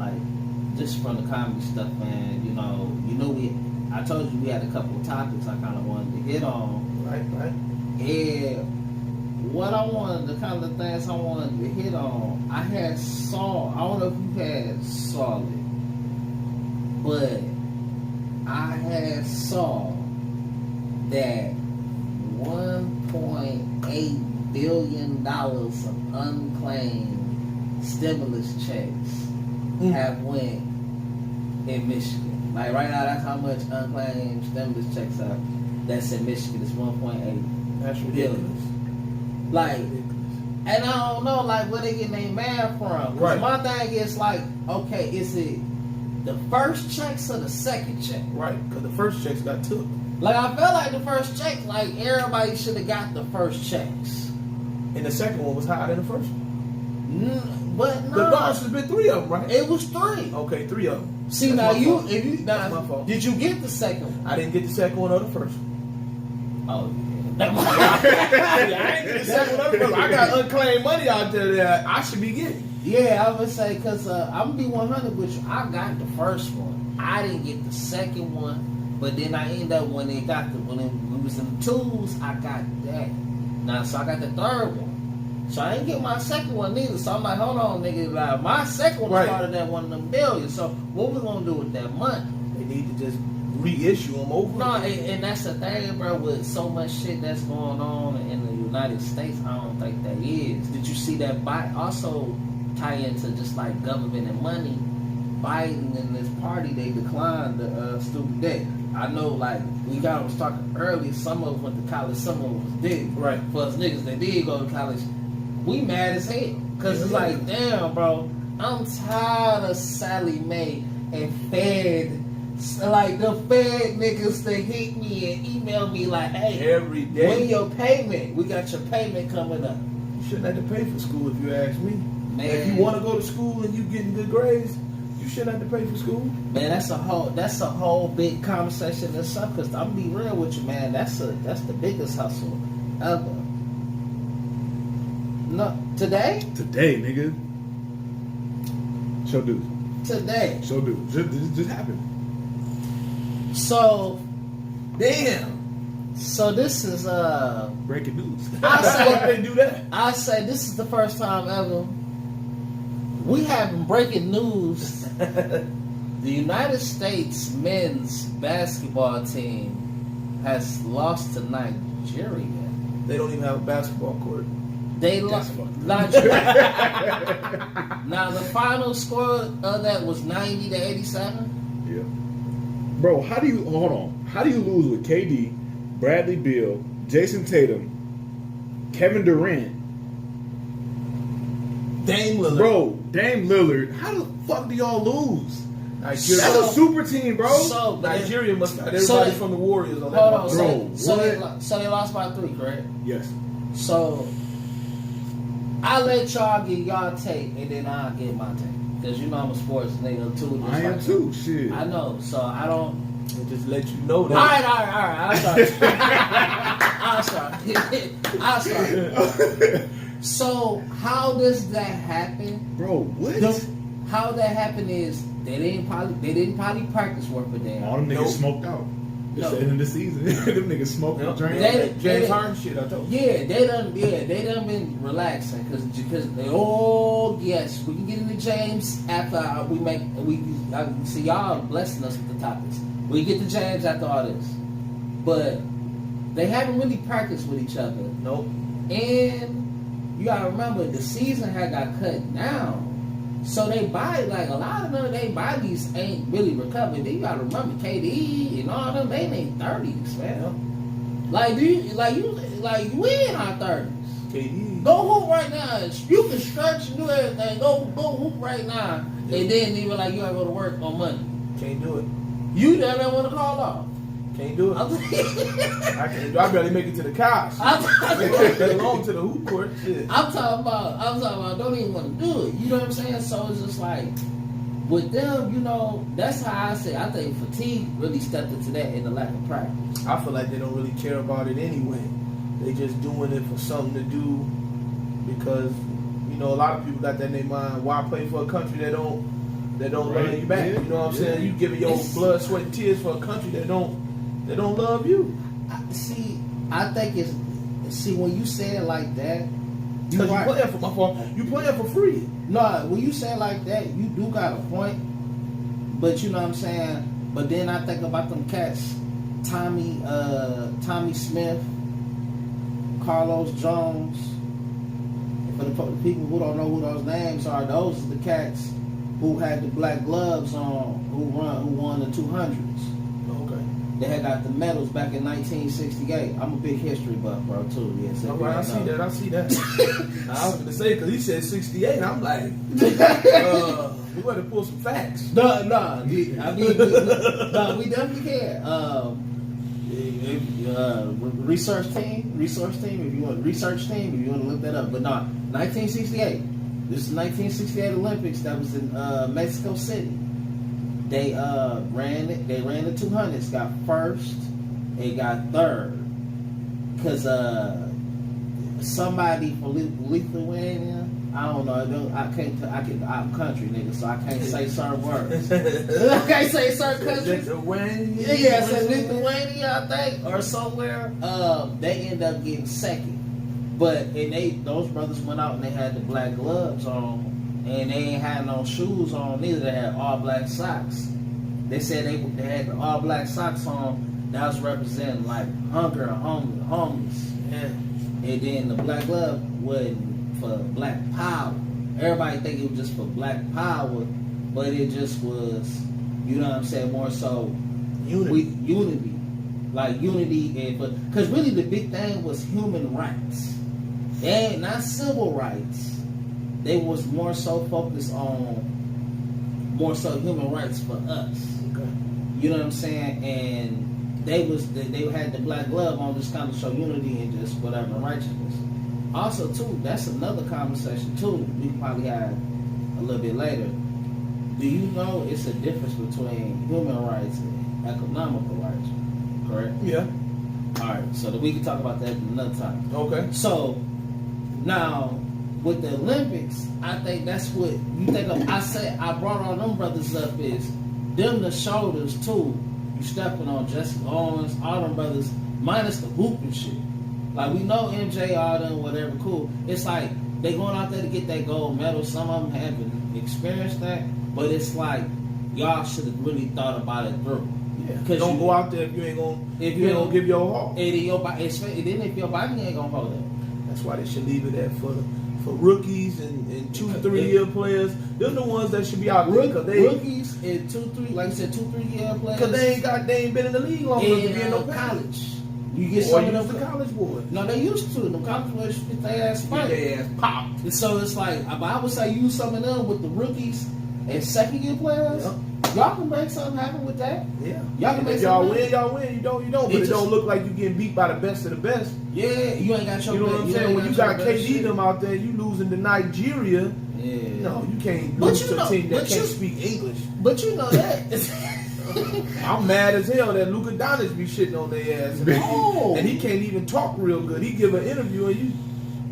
just from the comedy stuff, man. I told you we had a couple of topics I kind of wanted to hit on. Right. And what I wanted, the kind of things I wanted to hit on, I don't know if you had saw it, but I had saw that $1.8 billion of unclaimed stimulus checks have went in Michigan. Like right now, that's how much unclaimed stimulus checks are. That's in Michigan. It's 1.8. That's ridiculous. And I don't know, where they getting their math from. Right. My thing is okay, is it the first checks or the second check? Right, because the first checks got took. I felt like the first check, everybody should have got the first checks. And the second one was higher than the first one. But no. The boss has been 3 of them, right? It was 3. Okay, 3 of them. See, That's now my fault. That's my fault. did you get the second one? I didn't get the second one or the first one. Oh, I ain't get the second one or the first one. I got unclaimed money out there that I should be getting. yeah, I would say, because I'm going to be 100 with you. I got the first one. I didn't get the second one. But then I ended up when it was in the twos, I got that. Now, so I got the third one. So I didn't get my second one neither. So I'm like, hold on, nigga. My second one was part of that $1 billion. So what we gonna do with that money? They need to just reissue them over. No, and that's the thing, bro. With so much shit that's going on in the United States, I don't think that is. Did you see that? Also tie into just like government and money. Biden and this party, they declined the student debt. I know, we was talking earlier, some of us went to college, some of us didn't. Right. For us niggas that did go to college, we mad as hell. Because it's like, damn, bro, I'm tired of Sally Mae and Fed. The Fed niggas that hit me and email me hey, every day. when your payment? We got your payment coming up. You shouldn't have to pay for school if you ask me. Man. If you want to go to school and you getting good grades, you shouldn't have to pay for school. Man, that's a whole big conversation in itself. Because I'm gonna be real with you, man. That's the biggest hustle ever. No, today, nigga. Show dudes. today. Show dudes. Just happened. So, Damn. so this is Breaking news. Why they do that? I say this is the first time ever we having breaking news. The United States men's basketball team has lost to Nigeria. They don't even have a basketball court. They lost Nigeria. Now the final score of that was 90 to 87. Yeah. Bro, how do you lose with KD, Bradley Beal, Jason Tatum, Kevin Durant, Dame Lillard. bro, Dame Lillard? How the fuck do y'all lose? Nigeria, That's a super team, bro. So Nigeria must have everybody from the Warriors on that. hold on. Bro, So what? they lost by 3, correct? Yes. So I'll let y'all get y'all take, and then I'll get my take. Because I'm a sports nigga too. Just I am like too. Shit. I know. So I don't. And just let you know that. All right. I'll start. So how does that happen? Bro, what? How that happened is they didn't probably practice work for them. All them niggas Nope. smoked out. It's No. the end of the season. Them niggas smoking, Yep. drinking. They- James Harden shit, I told you. Yeah, they done been relaxing because they yes, we can get into James after I see y'all blessing us with the topics. We get to James after all this, but they haven't really practiced with each other. Nope. And you gotta remember the season had got cut down. So they body, like a lot of them, their bodies ain't really recovered. Then you gotta remember KD and all them, they in their 30s, man. Like we in our 30s. KD. Go hoop right now. You can stretch and do everything. Go hoop right now. And then even like you gotta go to work on Monday. Can't do it. You don't want to call off. Can't do it. I'm I barely make it to the couch. Let alone to the hoop court. Shit. I'm talking about don't even want to do it. You know what I'm saying? So it's just like with them, you know, that's how I say I think fatigue really stepped into that in the lack of practice. I feel like they don't really care about it anyway. They just doing it for something to do because, you know, a lot of people got that in their mind. Why play for a country that don't love you back? Yeah. You know what I'm saying? You giving your blood, sweat, and tears for a country that don't love you. I think it's when you say it like that, Because right. you playing for free. No, when you say it like that, you do got a point. But you know what I'm saying? But then I think about them cats, Tommy Smith, Carlos Jones. For the people who don't know who those names are, those are the cats who had the black gloves on, who won the 200s. Okay. They had got the medals back in 1968. I'm a big history buff, bro, too. Yeah, so All right, I see that. I was gonna say because he said 68. I'm like, we better pull some facts. No, we definitely can. Research team. If you want to look that up. But no, 1968. This is 1968 Olympics. That was in Mexico City. They ran it. They ran the 200s. Got first. It got third. Cause somebody from Lithuania. I don't know. I'm country nigga, so I can't say certain words. I can't say certain countries. Lithuania. Yeah, it said Lithuania, I think, or somewhere. They end up getting second. But those brothers went out and they had the black gloves on, and they ain't had no shoes on neither. They had all black socks. They said they had the all black socks on. That was representing like hunger and homeless. Yeah. And then the black glove wasn't for black power. Everybody think it was just for black power, but it just was, you know what I'm saying, more so unity. Like unity, and because really the big thing was human rights. They ain't not civil rights. They was more so focused on more so human rights for us. Okay. You know what I'm saying? And they had the black glove on, just kind of show unity and just whatever righteousness. Also, too, that's another conversation too. We probably had a little bit later. Do you know it's a difference between human rights and economical rights? Correct. Yeah. All right. So that we can talk about that another time. Okay. So now with the Olympics, I think that's what you think of. I brought all them brothers up is them the shoulders too. You stepping on Jesse Owens, all them brothers, minus the hooping shit. Like we know MJ, all them, whatever, cool. It's like they going out there to get that gold medal. Some of them haven't experienced that, but it's like y'all should have really thought about it through. Yeah. Don't go out there if you ain't gonna give your all. And then if your body ain't gonna hold it. That's why they should leave it at for rookies and 2-3 year players. They're the ones that should be out there because Rookies and 2-3, like I said, 2-3 year players. because they ain't been in the league long enough to be in no college. You get Or some use of the them. college boys. No, they used to. The college boys get their ass Get fight. their ass popped. And so it's like, I would say use some of them with the rookies and second year players. Yep. Y'all can make something happen with that. Yeah. Y'all can make If y'all something win, y'all win. You don't. But it don't look like you getting beat by the best of the best. Yeah, you ain't got your. You know what I'm saying? When you got KD them out there, you losing to Nigeria. Yeah. No, you can't But lose you to know- a team that but can't you- speak English. But you know that. I'm mad as hell that Luka Doncic be shitting on their ass, Oh. and he can't even talk real good. He give an interview and you,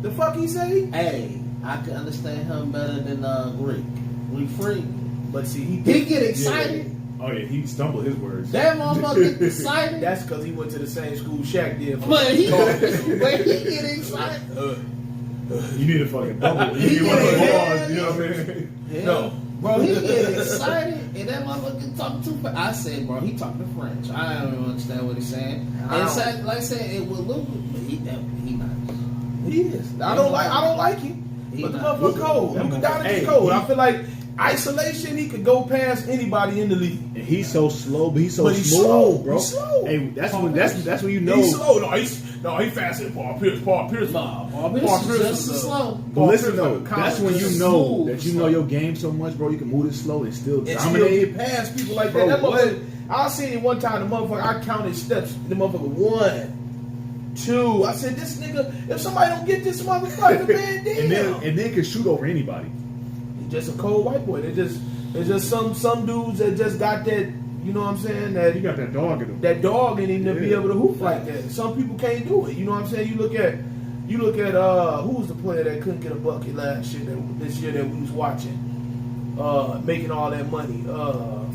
the fuck he say? Hey, I can understand him better than Greek. We free. But see, He get excited Oh yeah, he stumbled his words. That motherfucker get excited. That's because he went to the same school Shaq did. But he get excited. You need a fucking bubble. You He need one of the get- balls. You know what I mean? Yeah. No. Bro, he get excited, and that motherfucker talking too fast. I said, bro, he talking French. I don't even understand what he's saying. And said, like I said, it will look, but he not. He is. I don't like him. He But the not. motherfucker cold. That Luka motherfucker- Doncic hey, cold. he- I feel like isolation, he could go past anybody in the league. And he's so slow, but he's so But he's smooth, slow. bro. He's slow. Hey, that's when you know. He's slow. No, he faster than Paul Pierce. Paul Pierce. Nah, Paul Pierce is just as slow. But listen Pierce though, like a that's when you college know smooth, that you know your game so much, bro. You can move it slow and still and still dominate. get past people like Bro, that. That what? motherfucker, I seen it one time. The motherfucker, I counted steps. The motherfucker 1, 2. I said, this nigga, if somebody don't get this motherfucker, man, damn. and then can shoot over anybody. He's just a cold white boy. It's just some dudes that just got that. You know what I'm saying? That You got that dog in him. that dog in him to be Yeah. able to hoop like that. Some people can't do it. You know what I'm saying? You look at who was the player that couldn't get a bucket last year this year that we was watching, making all that money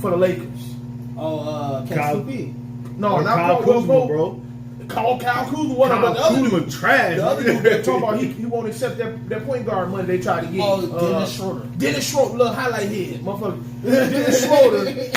for the Lakers. Oh, Kyle- KCP. No, Or not Kyle Paul Kuzma, bro. Kyle Kuzma, one of Kyle the other Kuzma dude. trash. The other dude that talking about he won't accept that point guard money they tried to get. Oh, Dennis Schroeder. Dennis Schroeder, little highlight head, motherfucker. Dennis Schroeder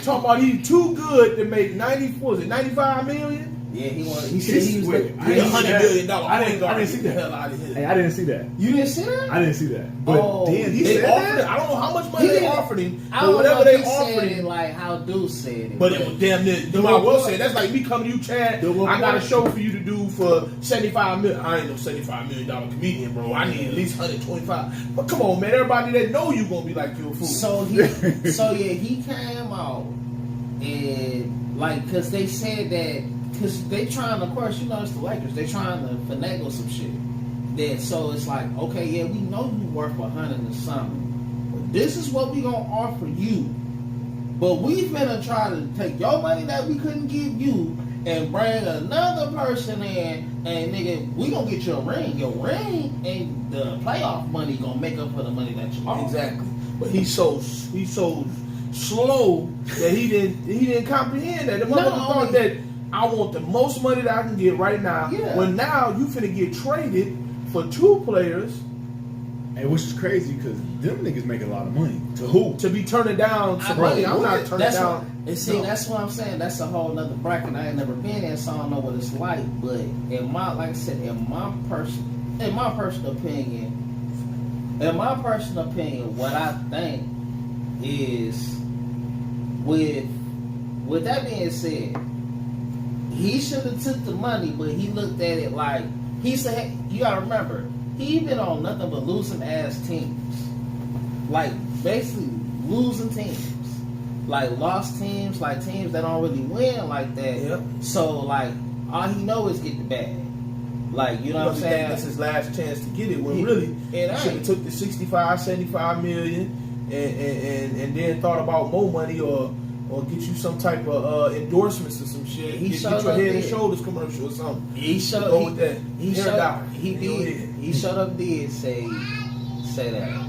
talking about he's too good to make 95 million. Yeah, he said he was. Wait, He's $100 million. I didn't see that. Hell out of here. Hey, I didn't see that. You didn't see that? I didn't see that. But Oh, then he They said offered that. it. I don't know how much money He they didn't- offered him, I but don't whatever know they if he offered said it him. like how Deuce said it. But it was damn near. You might well say that's like me coming to you, Chad. The one- I got a show for you to do for $75 million. I ain't no $75 million comedian, bro. I need at least 125. But come on, man. Everybody that know you gonna be like you a fool. So he came out and like, cause they said that, cause they trying to, of course, you know it's the Lakers. They trying to finagle some shit. That so it's like, okay, yeah, we know you worth 100 and something, but this is what we gonna offer you. But we finna try to take your money that we couldn't give you and bring another person in, and nigga, we gonna get your ring. Your ring and the playoff money gonna make up for the money that you lost. Exactly. But he's so slow that he didn't comprehend that. The No, motherfucker thought that I want the most money that I can get right now. Yeah. When now you finna get traded for 2 players And which is crazy because them niggas make a lot of money. To who? to be turning down some money. I'm not turning that's down. What, and see, no. that's what I'm saying. That's a whole nother bracket. I ain't never been in, so I don't know what it's like. But in my, like I said, in my personal opinion, what I think is, with that being said, he should have took the money, but he looked at it like he said. You gotta remember, he been on nothing but losing ass teams, like basically losing teams, like lost teams, like teams that don't really win like that. Yep. So like all he know is get the bag, like you know what I'm saying. That's his last chance to get it. When He- really, it he should ain't. have took the 65, 75 million, and then thought about more money or get you some type of endorsements or some shit. He Get showed your up Head and there. Shoulders commercial or something. He showed. Go with that. He Hair showed. dye. He Go did. ahead. He showed up. Did say that.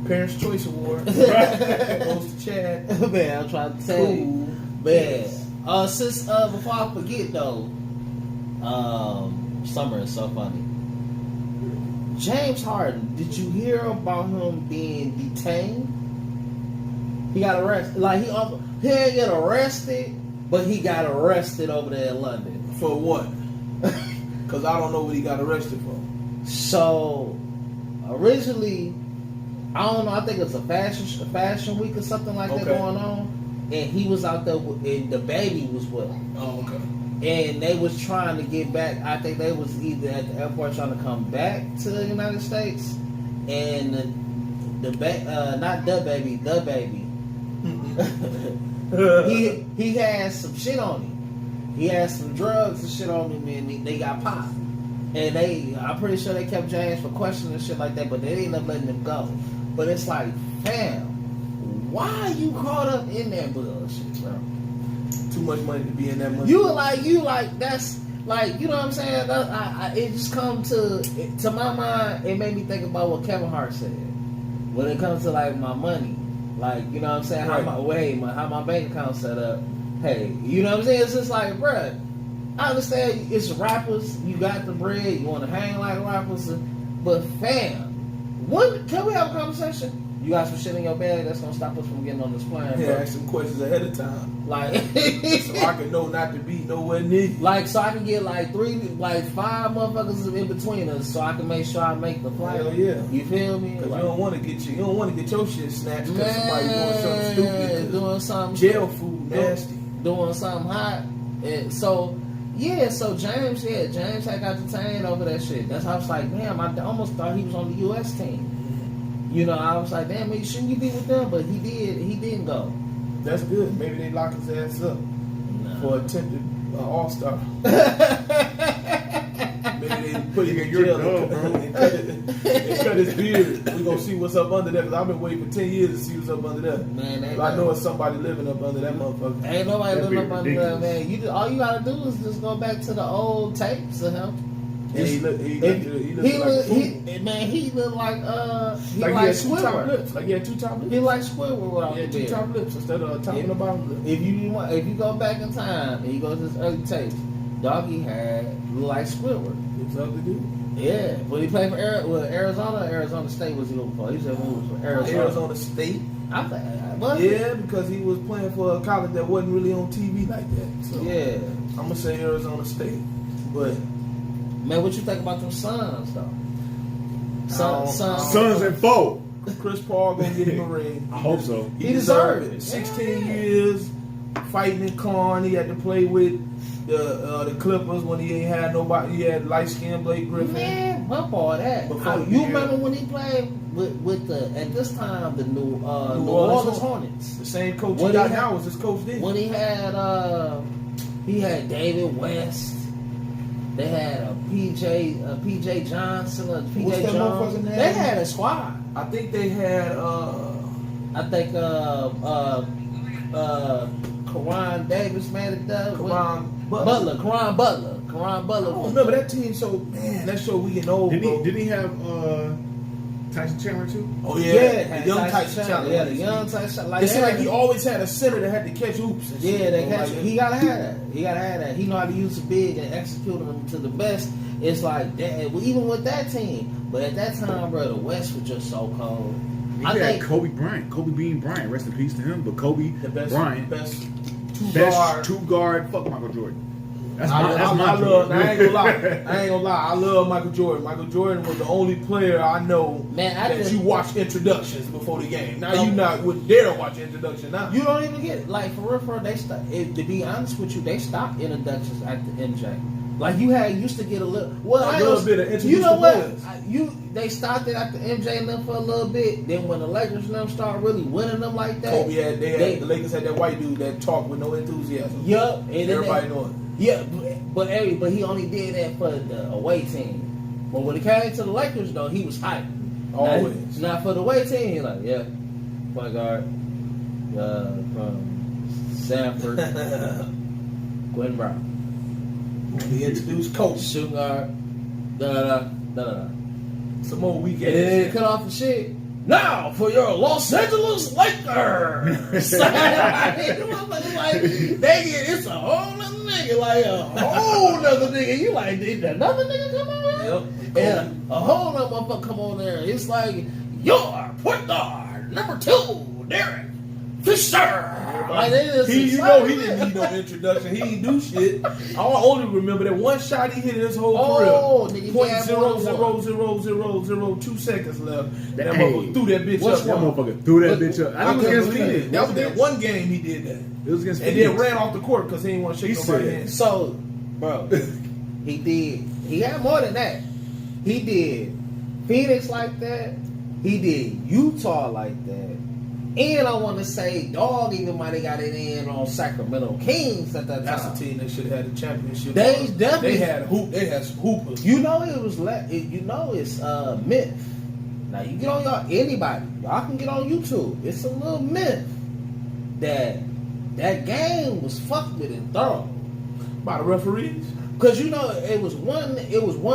Parents' Choice Award goes to Chad. Man, I'm trying to tell you. Cool. Man, since before I forget though, summer is so funny. James Harden, did you hear about him being detained? He got arrested. Like he didn't get arrested, but he got arrested over there in London. For what? Because I don't know what he got arrested for. So originally, I don't know. I think it's a fashion week or something like that Okay. going on, and he was out there, and the baby was with him. Oh, okay. And they was trying to get back. I think they was either at the airport trying to come back to the United States, and the baby. he had some shit on him. He had some drugs and shit on him, and they got popped. And I'm pretty sure they kept James for questioning and shit like that, but they ended up letting him go. But it's like, fam, why are you caught up in that bullshit, bro? Too much money to be in that money. You like that's like, you know what I'm saying? It just come to my mind. It made me think about what Kevin Hart said when it comes to like my money. Like, you know what I'm saying? Right. How my bank account set up. Hey, you know what I'm saying? It's just like, bruh, I understand it's rappers, you got the bread, you want to hang like rappers, but fam, can we have a conversation? You got some shit in your bag that's gonna stop us from getting on this plane, Yeah, bro. ask some questions ahead of time. Like, So I can know not to be nowhere near you. like, so I can get like 5 motherfuckers in between us, so I can make sure I make the flight. Hell yeah. You feel me? Because Like, you don't want to get your shit snatched because somebody doing something stupid. doing something Jail food nasty. doing something hot. And so James had got detained over that shit. That's how I was like, damn, I almost thought he was on the U.S. team. You know, I was like, damn, shouldn't you be with them? But he didn't go. That's good. Maybe they lock his ass up for attempted all-star. Maybe they put him in You're jail dumb, bro. and cut his beard. We gonna see what's up under there because I've been waiting for 10 years to see what's up under there. Man, I know it's somebody living up under that motherfucker. Ain't nobody That'd living be up under there, ridiculous. man. All you gotta do is just go back to the old tapes of him. And he looked like a fool. Man, he looked like he Like he like had two top Squidward. lips. Like he had two top lips. He like Squidward without He had the two beard. top lips instead of a top and a bottom lip. If you go back in time and you go to this early tapes, Doggy had look like Squidward. It's ugly dude. Yeah, when he played for Arizona State was he before? He said when he was for Arizona. Arizona State. I think was it? Yeah, because he was playing for a college that wasn't really on TV like that. So Yeah. I'm gonna say Arizona State, but Man, what you think about them Suns though? Sons and foe. Chris Paul gonna get him a ring. I hope so. He He deserved deserved it. it. 16 Yeah. years fighting in Karn. He had to play with the Clippers when he ain't had nobody. He had light skinned Blake Griffin. Man, bump all that. Before the You year. remember when he played with the at this time the New Orleans Orleans Hornets? The same coach When he got he had- now was his coach then. When he had David West, they had PJ Johnson, PJ What's that Jones. motherfucker's name? They had a squad. I think they had I think Karan Davis made it done. Karan Karan Butler. I don't remember that team. So man, that show we getting old. bro. Didn't he have Tyson Chandler too? Oh Yeah, yeah, the young Tyson Chandler. Yeah, the young Tyson. Like It seemed they like he always had a center that had to catch hoops. And Yeah, shit, they bro. catch Like, He gotta have that. He gotta have that. He know how to use the big and execute them to the best. It's like that. Even with that team, but at that time, bro, the West was just so cold. He I had think Kobe Bryant, Kobe Bean Bryant. Rest in peace to him. But Kobe the best, Bryant, best two best guard. two guard. Fuck Michael Jordan. That's I my love. Jordan. I ain't gonna lie. I love Michael Jordan. Michael Jordan was the only player I know Man, I that just- you watch introductions before the game. Now No. you not would dare watch introduction now. you don't even get it. Like for real, they stopped. To be honest with you, they stopped introductions after MJ. Like you used to get a little. Well, A I little ain't bit of gonna- introduce You know the what? players. They stopped it after MJ and them for a little bit. Then when the Lakers and them started really winning them like that, Kobe had the Lakers had that white dude that talked with no enthusiasm. Yup, and then Everybody knowing. Yeah, but he only did that for the away team. But when it came to the Lakers, though, he was hyped. Always. Not for the away team. He like, yeah, point guard from Sanford, Gwen Brown, He introduced Kobe. shooting guard, da da da da da. Some more weak And then they ass. cut off the shit. Now for your Los Angeles Lakers. Like, it's a whole nother nigga, like a whole nother nigga. You like, did another nigga come on there? Yep. And a whole nother motherfucker come on there. It's like, your point guard, number 2, Derek Fisher. Like, they just He excited. didn't need no introduction. He didn't do shit. I only remember that one shot he hit in his whole Oh, career. nigga, he Point had 0.00002 seconds left. That Hey, motherfucker threw that bitch what's up. That wrong? motherfucker threw that bitch up. I I think it was couldn't against believe Phoenix. it. That was that one game he did that. It was against And Phoenix. then ran off the court because he didn't want to shake He nobody's said- hand. So, bro, he did. He had more than that. He did Phoenix like that. He did Utah like that. And I want to say, dog even might have got it in on Sacramento Kings at that That's time. a team that should have had a championship. They definitely- They had some hoopers. You know it was it's myth. Now you get on anybody, y'all can get on YouTube. It's a little myth that game was fucked with and thorough. By the referees. Cause you know it was one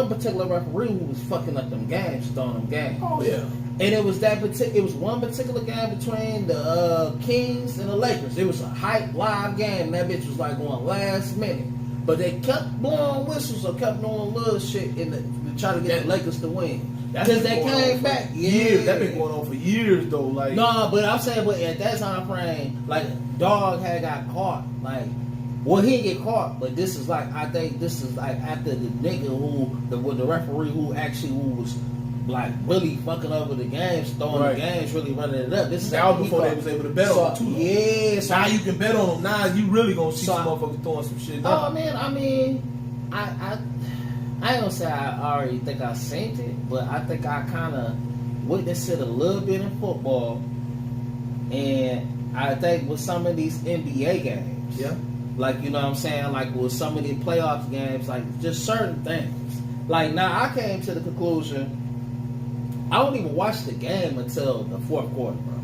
particular referee who was fucking up them games, throwing them games. Oh yeah. And it was it was one particular game between the Kings and the Lakers. It was a hype live game. That bitch was like going last minute. But they kept blowing whistles or kept doing little shit to try to get the Lakers to win. Because they came back. Years. That been going on for years though. Like no, but I'm saying, but at that time frame, like Dog had got caught. Like, well, he didn't get caught, but this is like I think this is like after the nigga the referee who was like really fucking over the games, throwing the games, really running it up. This is now before they was able to bet on them too. Yeah, so now you can bet on them. Now you really gonna see some motherfuckers throwing some shit. Oh man, I mean, I ain't gonna say I already think I seen it, but I think I kind of witnessed it a little bit in football, and I think with some of these NBA games, yeah, like you know what I'm saying, like with some of the playoff games, like just certain things. Like now, I came to the conclusion. I don't even watch the game until the fourth quarter, bro.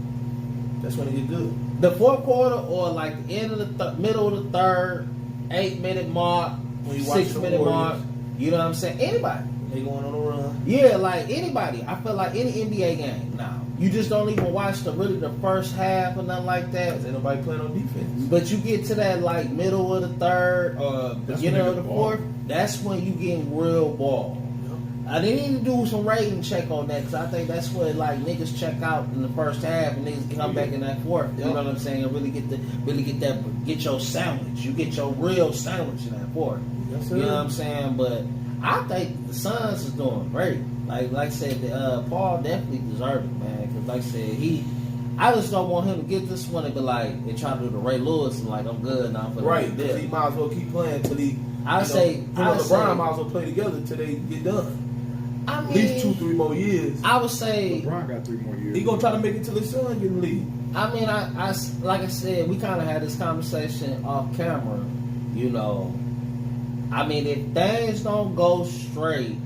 That's when it get good. The fourth quarter or like the end of the middle of the third, 8-minute mark, 6-minute mark. You know what I'm saying? Anybody. They going on a run. Yeah, like anybody. I feel like any NBA game now. You just don't even watch the first half or nothing like that. Ain't nobody playing on defense. But you get to that like middle of the third or beginning of the fourth, that's when you getting real ball. I didn't even do some rating check on that because I think that's where like niggas check out in the first half and niggas come back in that fourth. You know what I'm saying? And really get your sandwich. You get your real sandwich in that fourth. Yes, you know what I'm saying? But I think the Suns is doing great. Like I said, Paul definitely deserved it, man. Because like I said, I just don't want him to get this one and be like and try to do the Ray Lewis and like I'm good now for right. Because he might as well keep playing till he. LeBron might as well play together till they get done. I mean, at least 2-3 more years. I would say LeBron got 3 more years. He gonna try to make it till his son get in the league. I mean, I like I said, we kind of had this conversation off camera. You know, I mean, if things don't go straight,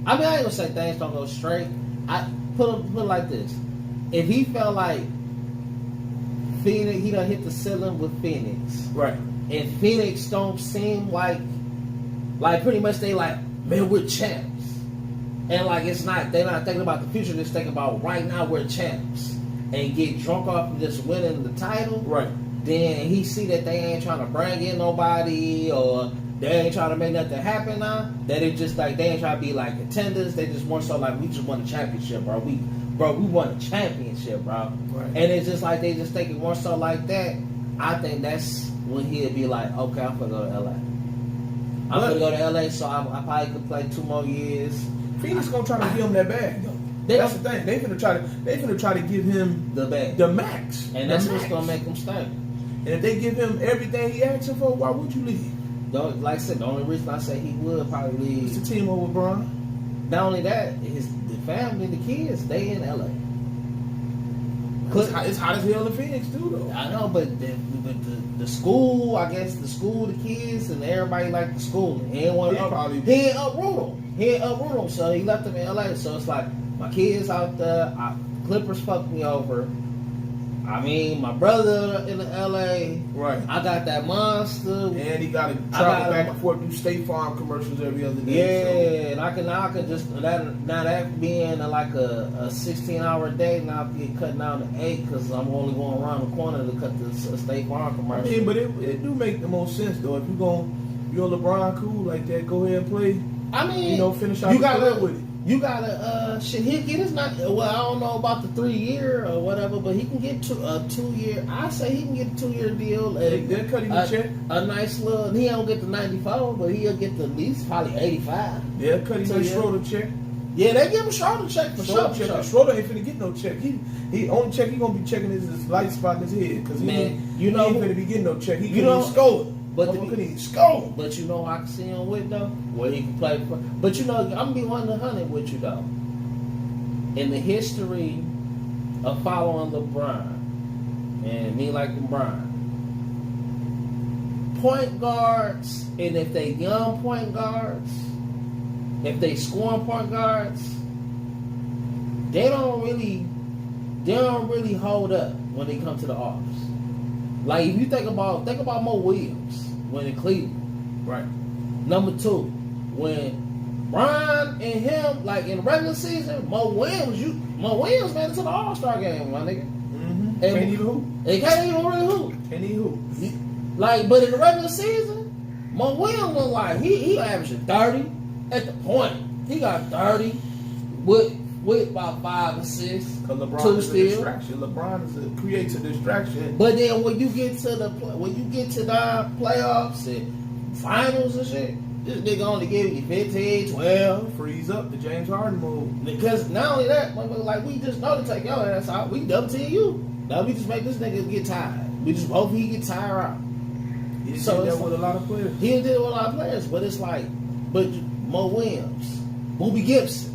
I mean, I ain't gonna say things don't go straight. I put it like this: if he felt like Phoenix, he done hit the ceiling with Phoenix, right? And Phoenix don't seem like pretty much they like, man, we're champs. And like they're not thinking about the future, they're just thinking about right now we're champs. And get drunk off of just winning the title. Right. Then he see that they ain't trying to bring in nobody or they ain't trying to make nothing happen now. That it just like they ain't trying to be like contenders. They just more so like we just won a championship, bro. We won a championship, bro. Right. And it's just like they just thinking more so like that. I think that's when he'll be like, okay, I'm gonna go to LA. I'm gonna go to LA, so I probably could play 2 more years. Phoenix gonna try to give him that bag though. That's the thing. They finna try to give him the bag, the max, and that's what's gonna make him stay. And if they give him everything he asking for, why would you leave? Like I said, the only reason I say he would probably leave. It's the team over LeBron. Not only that, the family, the kids, they in LA. It's hot as hell in Phoenix too, though. I know, but the school, I guess the school, the kids, and everybody like the school. He ain't uproot them. He ain't uproot them, so he left them in LA. So it's like my kids out there. Clippers fucked me over. I mean, my brother in the LA. Right. I got that monster. And he got to travel back and forth through State Farm commercials every other day. Yeah, so. And I can just that being like a 16-hour day, now get cut down to 8 because I'm only going around the corner to cut the State Farm commercial. I mean, but it do make the most sense though. If you're LeBron cool like that, go ahead and play. I mean, finish out with it. You gotta shit. He'll get his not. Well, I don't know about the 3-year or whatever, but he can get a 2-year. I say he can get a 2-year deal. They'll cut him a check. A nice little. He don't get the 94, but he'll get the at least probably 85. Yeah, cut him a Schroeder check. Yeah, they give him Schroeder check for sure. Schroeder ain't finna get no check. He only check he gonna be checking is his light spot in his head because he ain't finna be getting no check. He couldn't score. But you know I can see him with though, where he can play for. But you know, I'm gonna be 100 with you though. In the history of following LeBron and me like LeBron, point guards, and if they young point guards, if they scoring point guards, they don't really hold up when they come to the office. Like if you think about Mo Williams when in Cleveland, right? Number 2, when Bron and him, like in the regular season, Mo Williams made it to the All-Star game, my nigga. Mm-hmm. And Can't even hoop. They can't even really hoop. Can't even hoop. Like, but in the regular season, Mo Williams was like he averaging 30 at the point. He got 30 with about 5 assists, Because LeBron 2 is a steals. distraction. LeBron creates a distraction. But then when you get to the playoffs and finals and shit, this nigga only give you 15, 12. Freeze up the James Harden move. Because not only that, motherfucker, like we just know to take your ass out. We double team you. Now we just make this nigga get tired. We just hope he get tired out. He did So that it's with a lot of players. He did it with a lot of players, but it's like, but Mo Williams, Booby Gibson,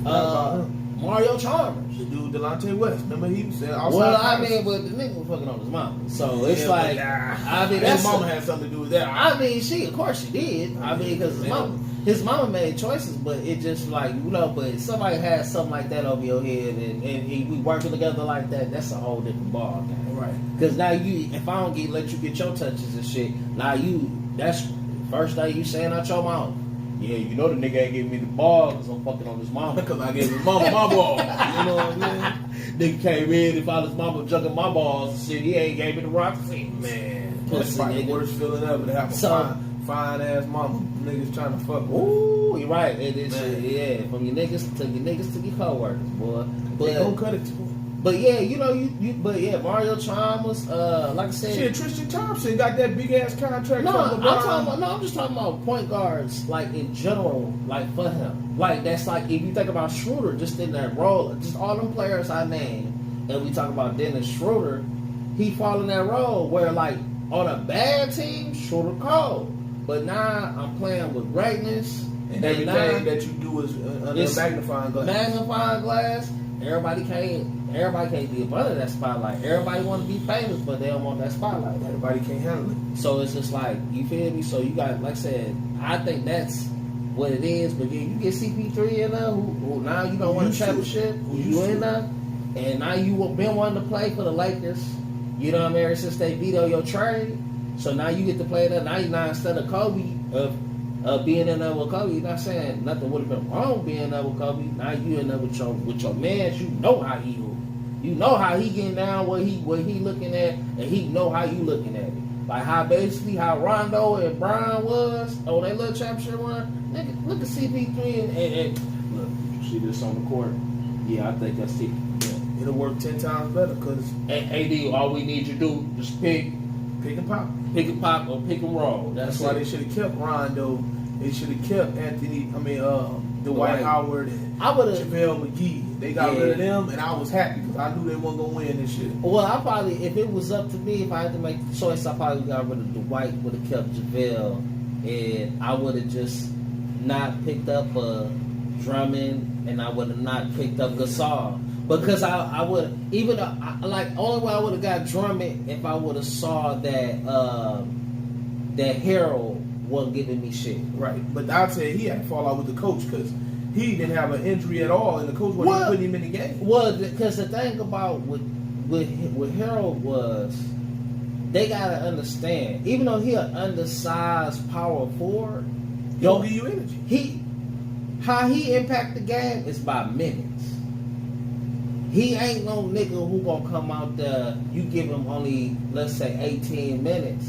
Mario Chalmers. The dude Delonte West. Remember he was saying outside. Well, I mean, but the nigga was fucking on his mama. So it's Yeah, like, but, I mean, his that's mama had something to do with that. I mean, of course she did. I mean, because his mama made choices, but it just like, you know, but somebody has something like that over your head and we working together like that, that's a whole different ball game. Right. Because now if I don't let you get your touches and shit, now that's first day you saying out your mouth. Yeah, you know the nigga ain't giving me the ball because I'm fucking on his mama. Because I gave his mama my ball. You know what I mean? Nigga came in and found his mama jugging my balls and shit. He ain't gave me the rock seat. Man, Pussy that's probably the nigga. worst feeling ever to have a fine ass mama. Niggas trying to fuck with. Ooh, you're right. It's Man. yeah, from your niggas to your coworkers, boy. They don't cut it to him. But yeah, you know but yeah, Mario Chalmers, like I said, Shit, Tristan Thompson got that big ass contract no, from LeBron. I'm just talking about point guards, like in general, like for him. Like that's like if you think about Schroeder, just in that role, just all them players I named, and we talk about Dennis Schroeder, he fall in that role where like on a bad team, Schroeder cold. But now I'm playing with greatness, And now everything that you do is under a it's magnifying glass. magnifying glass. Everybody can't be a part of that spotlight. Everybody want to be famous, but they don't want that spotlight. Everybody can't handle it. So it's just like, you feel me? So you got, like I said, I think that's what it is. But then you get CP3 in there, who now you don't want a used to it. championship, Who you used to in it. there, and now you been wanting to play for the Lakers. You know what I mean? Ever since they veto your trade, so now you get to play there. Now you're not instead of Kobe of being in there with Kobe. You're not saying nothing would have been wrong being there with Kobe. Now you in there with your man. You know how he do. You know how he getting down, what he looking at, and he know how you looking at it. Like how Rondo and Brian was on that little championship run. Nigga, look at CP3 and look, you see this on the court. Yeah, I think that's it. Yeah. It'll work 10 times better because And AD, all we need you to do just pick and pop. and pop or pick and roll. That's why they should have kept Rondo. They should have kept Dwight Dwight. Howard and I would have. JaVale McGee. They got Yeah. rid of them, and I was happy because I knew they weren't gonna win this shit. Well, I probably, if it was up to me, if I had to make the choice, I probably got rid of Dwight, would have kept JaVale, and I would have just not picked up Drummond, and I would have not picked up Gasol. Because I would, even only way I would have got Drummond if I would have saw that Harold wasn't giving me shit. Right, but I'd say he had to fall out with the coach because he didn't have an injury at all, and the coach wasn't even putting him in the game. Well, because the thing about with Harold was they gotta understand, even though he an undersized power forward, He'll give you energy. How he impact the game is by minutes. He ain't no nigga who gonna come out there, you give him only, let's say, 18 minutes.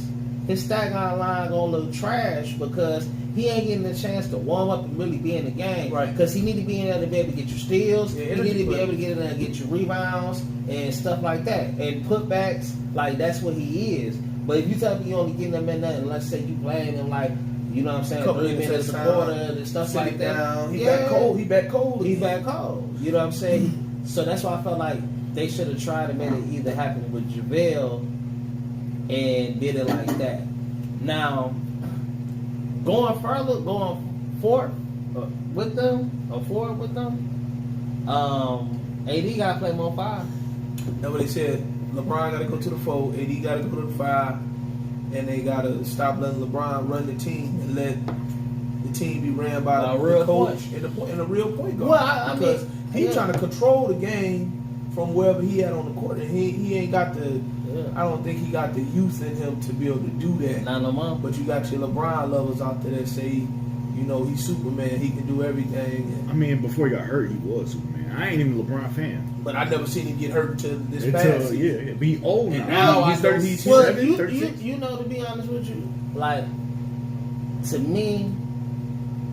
His stagger line gonna look trash because he ain't getting a chance to warm up and really be in the game. Right. Because he need to be in there to be able to get your steals. Yeah, he energy need to be player. able to get in there and get your rebounds and stuff like that. And putbacks, like that's what he is. But if you tell me you only getting him in there and let's say you playing him like, you know what I'm saying, Couple 3 minutes minutes a at a quarter time, and stuff sit like that. down. He Yeah. back cold. He back cold. He's again. back cold. You know what I'm saying? So that's why I felt like they should have tried to make it either happen with JaVale and did it like that. Now, going forward with them, AD got to play more 5. That's what they said. LeBron got to go to the 4. AD got to go to the 5. And they got to stop letting LeBron run the team and let the team be ran by A the real coach and a real point guard. Well, I mean, because he's yeah. trying to control the game from wherever he had on the court. And he ain't got the... Yeah. I don't think he got the youth in him to be able to do that. Not no more. But you got your LeBron lovers out there that say You know, he's Superman. He can do everything. I mean, before he got hurt, he was Superman. I ain't even a LeBron fan. But I never seen him get hurt until this past season. Yeah, but he old now. And now he's I know 30, he's 36. You know, to be honest with you, like, to me,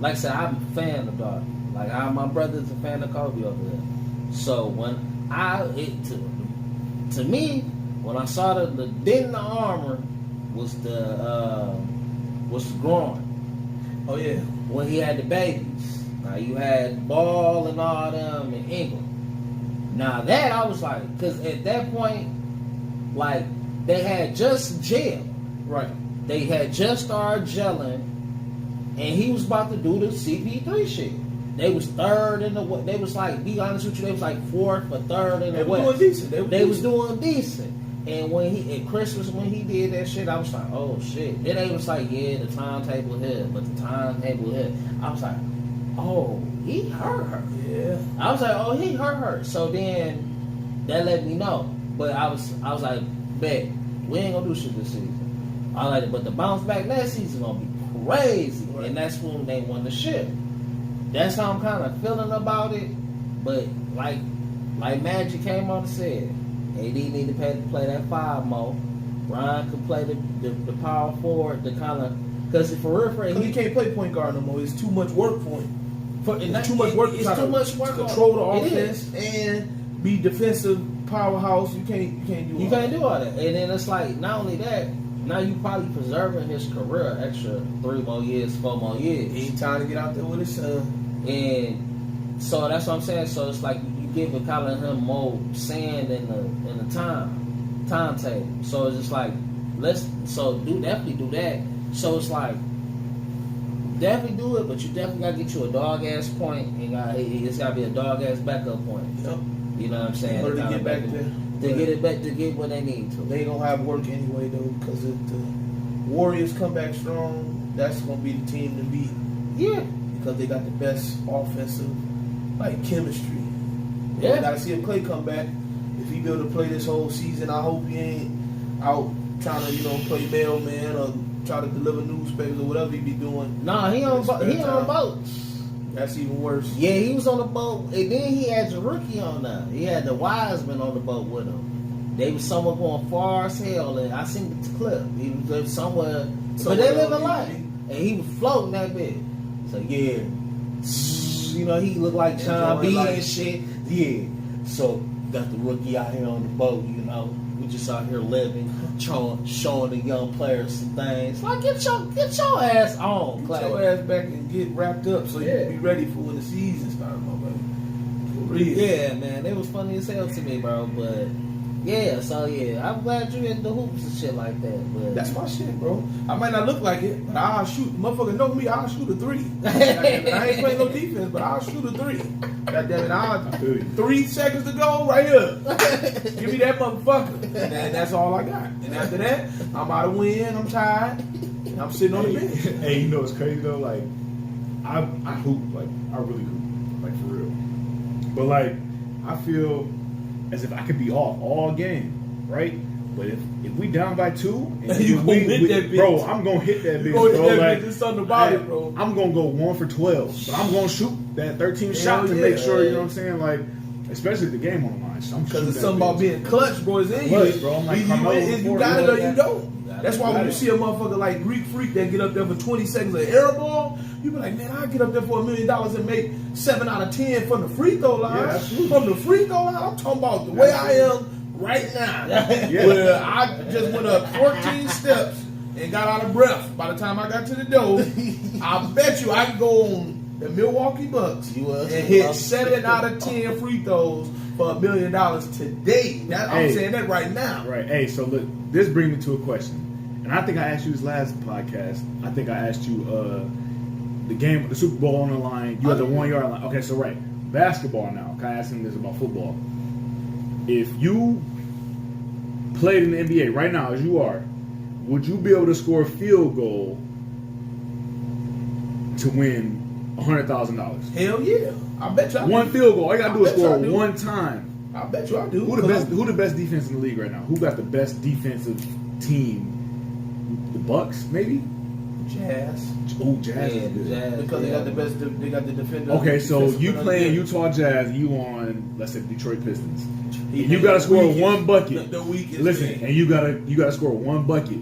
like I said, I'm a fan of Dog. Like, my brother's a fan of Kobe over there. So when to me, when I saw the dent in the armor was the groin. Oh yeah. When he had the babies. Now you had Ball and all them in England. Now that I was like, because at that point, like, they had just gelled. Right. They had just started gelling, and he was about to do the CP3 shit. They was third in the. They was like, be honest with you, they was like fourth or third in the They were West. doing decent. They was doing decent. And when at Christmas when he did that shit, I was like, oh shit. Then they was like, yeah, the timetable here, but the timetable here. I was like, oh, he hurt her. Yeah. I was like, oh, he hurt her. So then that let me know. But I was like, bet, we ain't gonna do shit this season. I like it, but the bounce back next season gonna be crazy. Right. And that's when they won the shit. That's how I'm kind of feeling about it. But like Magic came on and said, AD need to play that 5 more. Brian could play the power forward, the kind of, because for real, He can't play point guard no more. It's too much work for him. It's too much work. It's too much work. To control the It offense and be defensive powerhouse. You can't do. You can't do all that. And then it's like, not only that, now you probably preserving his career extra 3 more years, 4 more years. He ain't time to get out there with his son. And so that's what I'm saying. So it's like you giving Colin him more sand in the timetable. So it's just like definitely do that. So it's like definitely do it, but you definitely gotta get you a dog ass point, and it's gotta be a dog ass backup point. Yep. You know what I'm saying? In order to get back there. To get it back, to get what they need to. They don't have work anyway though, because if the Warriors come back strong, that's gonna be the team to beat. Yeah. Because they got the best offensive chemistry. Yeah. Gotta see if Clay come back. If he be able to play this whole season, I hope he ain't out trying to play mailman or try to deliver newspapers or whatever he be doing. Nah, he on boats. That's even worse. Yeah, he was on the boat, and then he had the rookie on there. He had the Wiseman on the boat with him. They was somewhere going far as hell, and I seen the clip. He was somewhere, but they live a life, and he was floating that bit. So yeah, he looked like John B and shit. Yeah, so got the rookie out here on the boat. We just out here living, showing the young players some things. Like get your ass on, Clay. Get your ass back and get wrapped up so you can be ready for when the season starts, my brother. For real. Yeah, man, it was funny as hell to me, bro. But yeah, so yeah, I'm glad you into hoops and shit like that. But That's my shit, bro. I might not look like it, but I'll shoot. Motherfucker know me, I'll shoot a 3. I ain't playing no defense, but I'll shoot a 3. Goddamn it, I'll 3 seconds to go, right here. Give me that motherfucker. And that's all I got. And after that, I'm out of wind, I'm tired, and I'm sitting on the bench. Hey, you know what's crazy though? Like, I hoop, I really hoop, for real. But I feel as if I could be off all game, right? But if we down by 2, and You gonna hit that bitch. bro, I'm gonna hit that bitch, You gonna hit bro. that bitch. There's something about it, bro. I'm gonna go 1 for 12, but I'm gonna shoot that 13 shot to yeah. make sure. You know what I'm saying? Especially the game on the line. So I'm Because shooting it's that something about bitch. being clutch, bro. It's in Clutch, you. bro. I'm like you Carmelo got before, it or yeah. you don't. That's why when you see a motherfucker like Greek Freak that get up there for 20 seconds of air ball, you be like, man, I get up there for $1 million and make 7 out of 10 from the free throw line. Yeah, absolutely. From the free throw line, I'm talking about the way I am right now. Yeah. Where I just went up 14 steps and got out of breath by the time I got to the door. I bet you I can go on the Milwaukee Bucks and hit 7 out of 10 free throws for $1 million today. I'm saying that right now. Right. Hey, so look, this brings me to a question. And I think I asked you this last podcast. I think I asked you the Super Bowl on the line. You had the 1 yard line. Okay, so right. Basketball now. Can I ask him this about football? If you played in the NBA right now, as you are, would you be able to score a field goal to win $100,000? Hell yeah. I bet you I One do. field goal. All you gotta do is I bet you score I do. one time. I bet you I do. Who the best defense in the league right now? Who got the best defensive team? The Bucks, maybe? Jazz. Oh, Jazz Yeah, is good. Jazz. Because they got the best. They got the defender. Okay, so defensive you player playing of the year. Utah Jazz, and you on, let's say, Detroit Pistons. He And you gotta the score weakest- one bucket. The weakest. Listen, thing. and you gotta score one bucket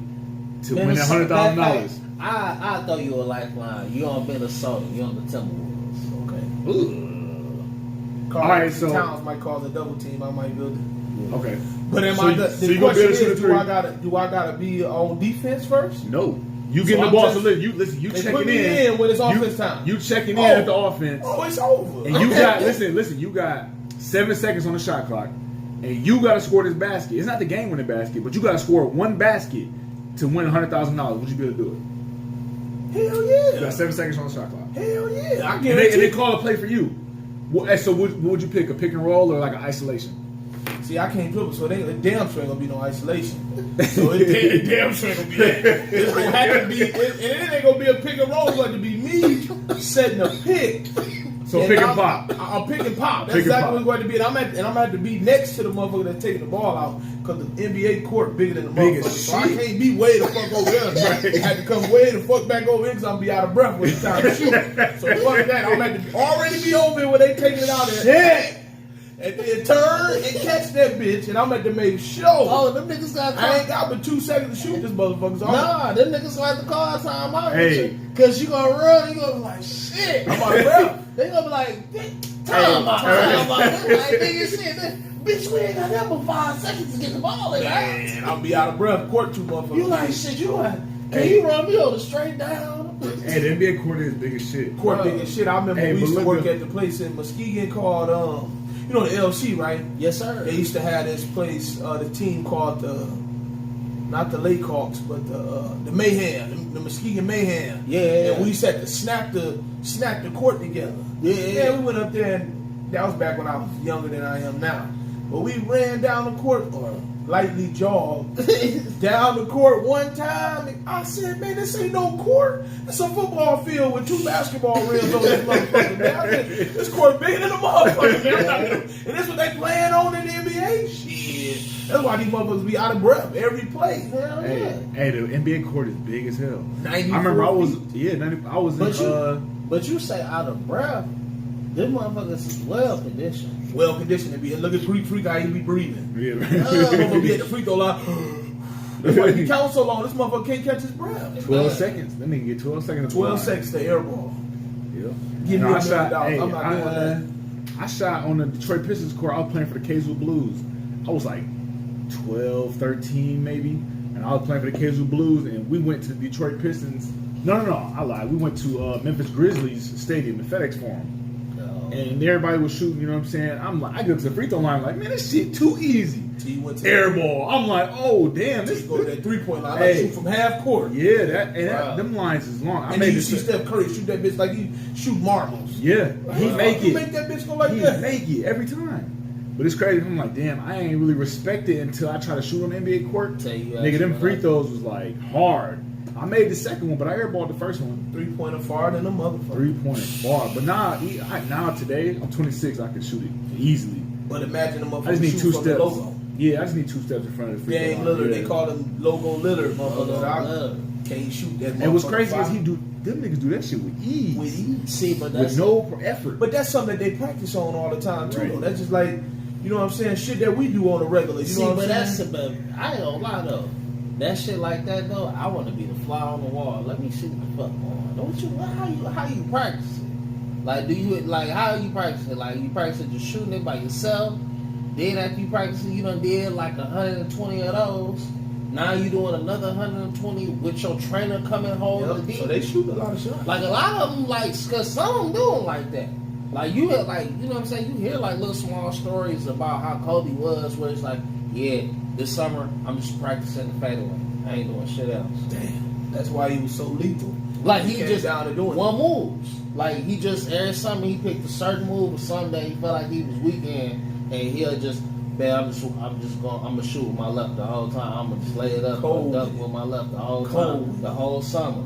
to win that $100,000. I throw you a lifeline. You on Minnesota. You on the Timberwolves. Okay. Ugh. Carl All right, so- Towns might cause a double team. I might build it. Okay. But am So I you- the so you gonna question be able to shoot a is, three? do I gotta be on defense first? No. You So getting the I'm ball. just- So listen, you They checking put me in when it's You- offense time. You checking in Oh. at the offense. Oh, it's over. And you got listen, you got 7 seconds on the shot clock, and you got to score this basket. It's not the game-winning basket, but you got to score one basket to win $100,000. Would you be able to do it? Hell You yeah. got 7 seconds on the shot clock, Hell yeah. I and guarantee. they call a play for you. So what would you pick? A pick and roll or like an isolation? See, I can't dribble, so it damn sure ain't gonna be no isolation. So it damn sure ain't gonna be that. It's gonna have to be, and it ain't gonna be a pick and roll. It's going to be me setting a pick. So pick and pop. I'll pick and pop. That's Pick and exactly pop. what it's going to be. And I'm gonna have to be next to the motherfucker that's taking the ball out because the NBA court bigger than the Big motherfucker. as So I shit. can't be way the fuck over there. I had to come way the fuck back over here because I'm gonna be out of breath when it's time to shoot. So fuck that. I'm gonna have to already be over here when they taking it out there. Shit. And then turn and catch that bitch, and I'm at to make sure. Oh, them niggas got I ain't got but 2 seconds to shoot this motherfucker. So Nah, them niggas got to call time out. Hey. Cause you gonna run, you gonna be like, shit. I'm out of breath. They gonna be like, time out. They like, nigga, shit. Bitch, we ain't got that but 5 seconds to get the ball in. Right? Man, I'll be out of breath. Court 2 motherfuckers. You like, shit, you like, can you run me on the straight down? Hey, the NBA court is big as shit. Court big as shit. I remember Hey, we used but to look work at- at the place in Muskegon called, you know the LC, right? Yes, sir. They used to have this place, the team called not the Lake Hawks, but the Mayhem, the Muskegon Mayhem. Yeah. And we used to have to snap the court together. Yeah. We went up there, and that was back when I was younger than I am now. But we ran down the court, or lightly jogged down the court one time. And I said, man, this ain't no court. It's a football field with 2 basketball rims on this motherfucker. Man, I said, this court bigger than a motherfucker, man. I'm not gonna- and this what they playing on in the NBA? Shit. That's why these motherfuckers be out of breath every play. Hell Hey, yeah. hey, the NBA court is big as hell. 94 I remember I was feet. I was in But you say out of breath, them motherfuckers is well conditioned. Well conditioned to be. And look at Greek Freak, how he be breathing. yeah, Motherfucker be at the free throw line. That's why he count so long. This motherfucker can't catch his breath. 12 seconds. That nigga get 12 seconds. 12 seconds to air ball. Yeah. Give And me I $1 shot. million. Hey, I'm not doing that. I shot on the Detroit Pistons court. I was playing for the Kaysville Blues. I was like 12, 13 maybe, and I was playing for the Kaysville Blues. And we went to the Detroit Pistons. No, I lied. We went to Memphis Grizzlies Stadium, the FedEx Forum. And everybody was shooting, you know what I'm saying? I'm like, I go to the free throw line, like, man, this shit too easy. Till you went to Air ball. I'm like, oh damn, Till this you go to that 3-point line. Hey. Like shoot from half court. yeah, that Wow. them lines is long. I And made then you this. see Steph Curry shoot that bitch like he shoot marbles. Yeah, he make You it. make that bitch go like He that. make it every time. But it's crazy. I'm like, damn, I ain't really respect it until I try to shoot on the NBA court. Tell you Nigga, them actually free like- throws was like hard. I made the second one, but I airballed the first one. 3-pointer far than a motherfucker. 3-point far. But now today, I'm 26. I can shoot it easily. But imagine the I just motherfucker need shoot 2 from steps. the logo. Yeah, I just need 2 steps in front of the free Dame throw Lillard, line. they call him logo Lillard, motherfucker. Logo I Lillard. can't shoot that motherfucker. And what's crazy is foul. them niggas do that shit with ease. With ease. See, but that's With no effort. But that's something that they practice on all the time too. Right. Though. That's just like, you know what I'm saying, shit that we do on a regular. You see, know but what I'm that's saying? about. I ain't gonna lie though. That shit like that though, I want to be the fly on the wall. Let me see what the fuck going on. Don't you? How you practice it? Like, do you like how you practice it? Like, you practice it just shooting it by yourself. Then after you practice it, you done did like 120 of those. Now you doing another 120 with your trainer coming home the Yep. deep. So they shoot a lot of shots. Like a lot of them, like, cause some of them do them like that. Like you hear, like, you know what I'm saying? You hear like little small stories about how Kobe was, where it's like, yeah, this summer I'm just practicing the fadeaway. I ain't doing shit else. Damn. That's why he was so lethal. Like he came just down to doing one moves. Like he just every summer he picked a certain move, or some day he felt like he was weak in, and he'll just, man, I'm gonna shoot with my left the whole time. I'm gonna just lay it up Cold. and duck with my left the whole Cold. time, the whole summer,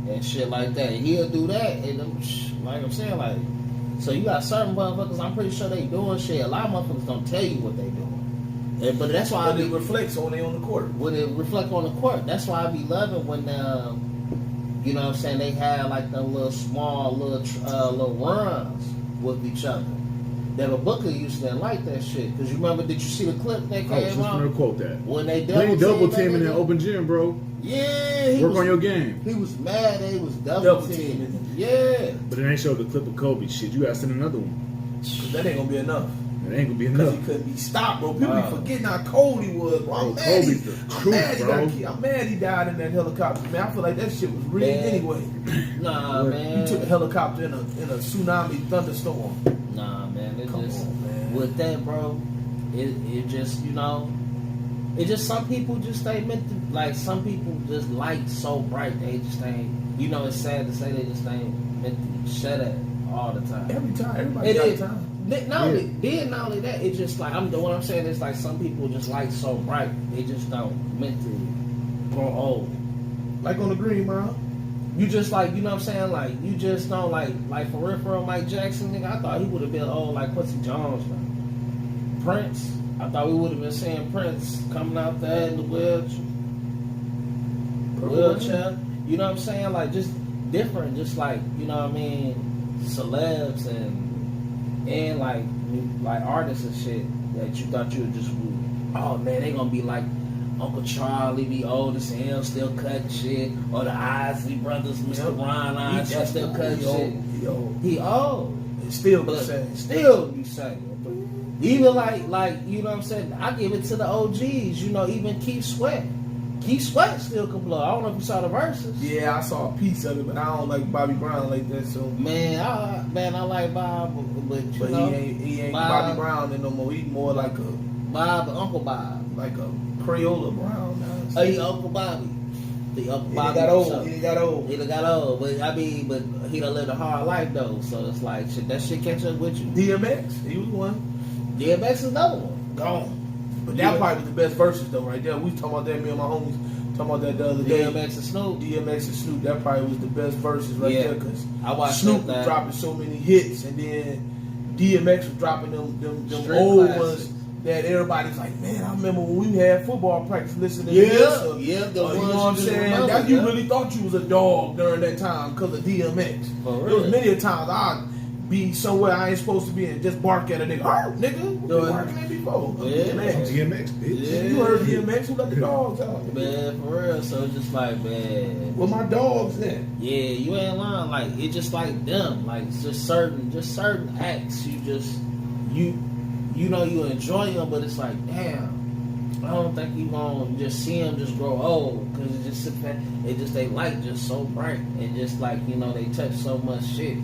and shit like that. And he'll do that, and them, like I'm saying, like, so you got certain motherfuckers. I'm pretty sure they doing shit. A lot of motherfuckers don't tell you what they doing, but that's why But it reflects on they on the court. when it reflect on the court. That's why I be loving when You know what I'm saying? They had like the little small little runs with each other. Devin Booker used to like that shit. Cause you remember? Did you see the clip that I was came just out gonna quote that. when they They double teamed teaming in that the nigga? open gym, bro. Yeah, he Work was, on your game. He was mad. They was double Double teaming. teaming. Yeah. But then they showed the clip of Kobe. Shit, you gotta send another one. 'Cause that ain't gonna be enough. It ain't gonna be Because enough. he couldn't be stopped, bro. People Wow. be forgetting how cold he was, bro. Bro, I'm mad Kobe's he, the I'm truth, mad he bro. got killed. I'm mad he died in that helicopter, man. I feel like that shit was rigged Man. anyway. Nah, What? man. He took a helicopter in a tsunami thunderstorm. Nah, man. It Come just on, man. with that, bro. It just it just some people just ain't meant to like. Some people just like so bright they just ain't. It's sad to say they just ain't meant to shut it all the time. Every time, everybody It got is. time. Not only that, it's just like what I'm saying is like some people just like so bright they just don't mentally grow old. Like on the Green Mile. You just like what I'm saying, like you just don't like for real Mike Jackson, nigga. I thought he would have been old like Quincy Jones, man. Prince, I thought we would have been seeing Prince coming out there in the wheelchair. You know what I'm saying? Like just different, just like celebs and like artists and shit that you thought you would just oh man, they gonna be like Uncle Charlie, be old as hell, still cutting shit, or the Isley brothers, Mr. Ron Isley, still cutting shit. He old. It's still the But same. still you say. Even like you know what I'm saying, I give it to the OGs, even Keith Sweat. Keith Sweat still can blow. I don't know if you saw the verses. Yeah, I saw a piece of it, but I don't like Bobby Brown like that. So, Man, I like Bob, but but he ain't Bob- Bobby Brown no more. He more like Uncle Bob. a Crayola Brown. Oh, he Uncle Bobby. The Uncle He Bobby. got old. himself. He got old. He done got old, but he done lived a hard life though. So it's like that shit catch up with you. DMX, he was one. DMX is another one. Gone. But Yeah. that probably was the best verses though, right there. We was talking about that, me and my homies talking about that the other day. DMX and Snoop. DMX and Snoop, that probably was the best verses right Yeah. there because I watched Snoop that. was dropping so many hits, and then DMX was dropping them Straight old classics. ones that everybody's like, man, I remember when we had football practice listening Yeah, to this. Or, yeah, the you know ones what I'm you just saying? remember, That you yeah. really thought you was a dog during that time because of DMX. For There real. was many a times I'd be somewhere I ain't supposed to be and just bark at a nigga. Oh, nigga, what you Yeah. barking at before? Yeah. DMX. DMX, bitch. Yeah. You heard DMX, who let the dogs out? Man, for real. So it's just like, man. Where my dogs at? Yeah, you ain't lying. Like it's just like them. Like it's just certain acts. You enjoy them, but it's like, damn. I don't think you gonna just see them just grow old because they light just so bright and just like they touch so much shit.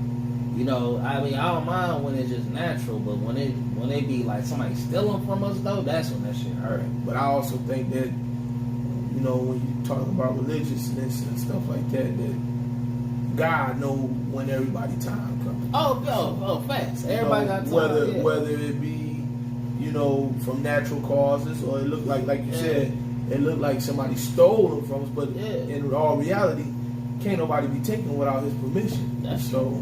I don't mind when it's just natural, but when they be like somebody stealing from us though, that's when that shit hurt. But I also think that, when you talk about religiousness and stuff like that, that God know when everybody time comes. Oh, facts. Everybody got time. Whether it be, from natural causes or it looked like you Yeah. said, it looked like somebody stole them from us, but Yeah. in all reality, can't nobody be taking them without his permission. That's so.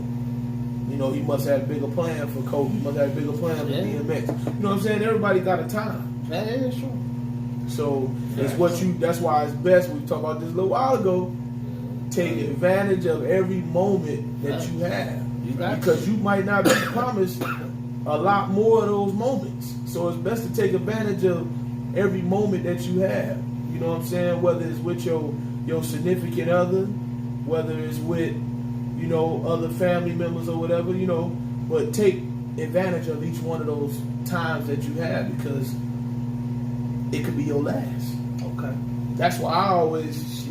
He must have a bigger plan for Kobe. He must have a bigger plan for Yeah. DMX. You know what I'm saying? Everybody got a time. That is true. So that's why it's best. We talked about this a little while ago. Take advantage of every moment that you have. You got Because you might not be promised a lot more of those moments. So it's best to take advantage of every moment that you have. You know what I'm saying? Whether it's with your significant other, whether it's with, other family members or whatever, but take advantage of each one of those times that you have because it could be your last. Okay. That's why I always,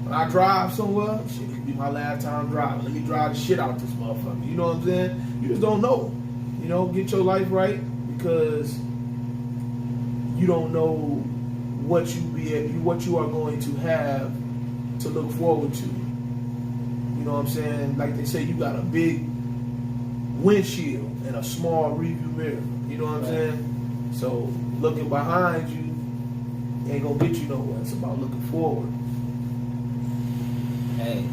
when I drive somewhere, it could be my last time driving. Let me drive the shit out this motherfucker. You know what I'm saying? You just don't know. Get your life right because you don't know what you are going to have to look forward to. You know what I'm saying? Like they say, you got a big windshield and a small rearview mirror. You know what I'm saying? So looking behind you ain't gonna get you nowhere. It's about looking forward. Hey,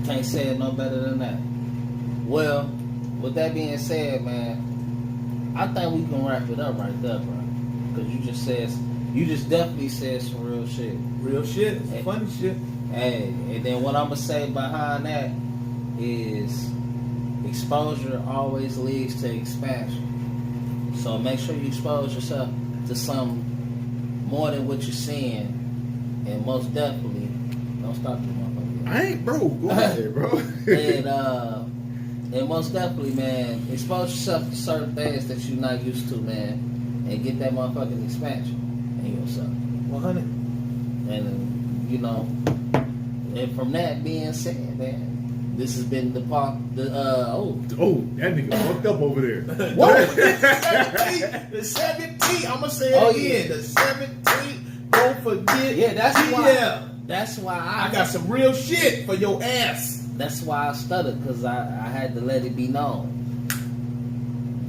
can't say it no better than that. Well, with that being said, man, I think we can wrap it up right there, bro. Because you just definitely said some real shit. Real shit. It's Hey. funny shit. Hey, and then what I'm gonna say behind that is exposure always leads to expansion. So make sure you expose yourself to something more than what you're seeing, and most definitely don't stop me, motherfucker. I ain't, bro. Go ahead, bro. And most definitely, man, expose yourself to certain things that you're not used to, man, and get that motherfucking expansion in yourself. 100. And you know, and from that being said, man, this has been the that That nigga fucked up over there. Whoa. The 17th. I'm gonna say it Oh, again. yeah. The 17th. Don't forget. Yeah, that's why. Yeah. That's why I got some real shit for your ass. That's why I stuttered, because I had to let it be known.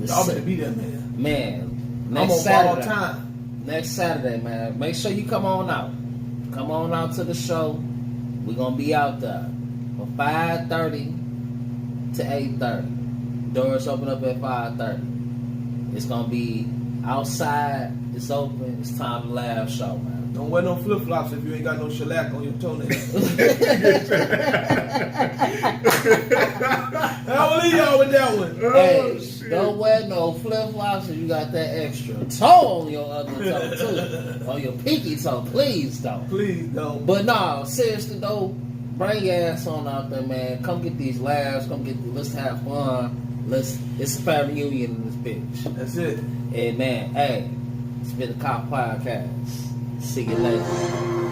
Y'all better be there, man. Man, I'm next on Saturday. all time. Next Saturday, man. Make sure you come on out. Come on out to the show. We're gonna be out there from 5:30 to 8:30. Doors open up at 5:30. It's gonna be outside. It's open. It's time to laugh show, man. Don't wear no flip flops if you ain't got no shellac on your toenails. I'll leave y'all with that one. Hey, shit. don't wear no flip flops if you got that extra toe on your other toe too, on your pinky toe. Please don't. Please don't. But nah, seriously though, bring your ass on out there, man. Come get these laughs. Let's have fun. It's a family reunion in this bitch. That's it. And man, hey, it's been the Cop Podcast. See you later.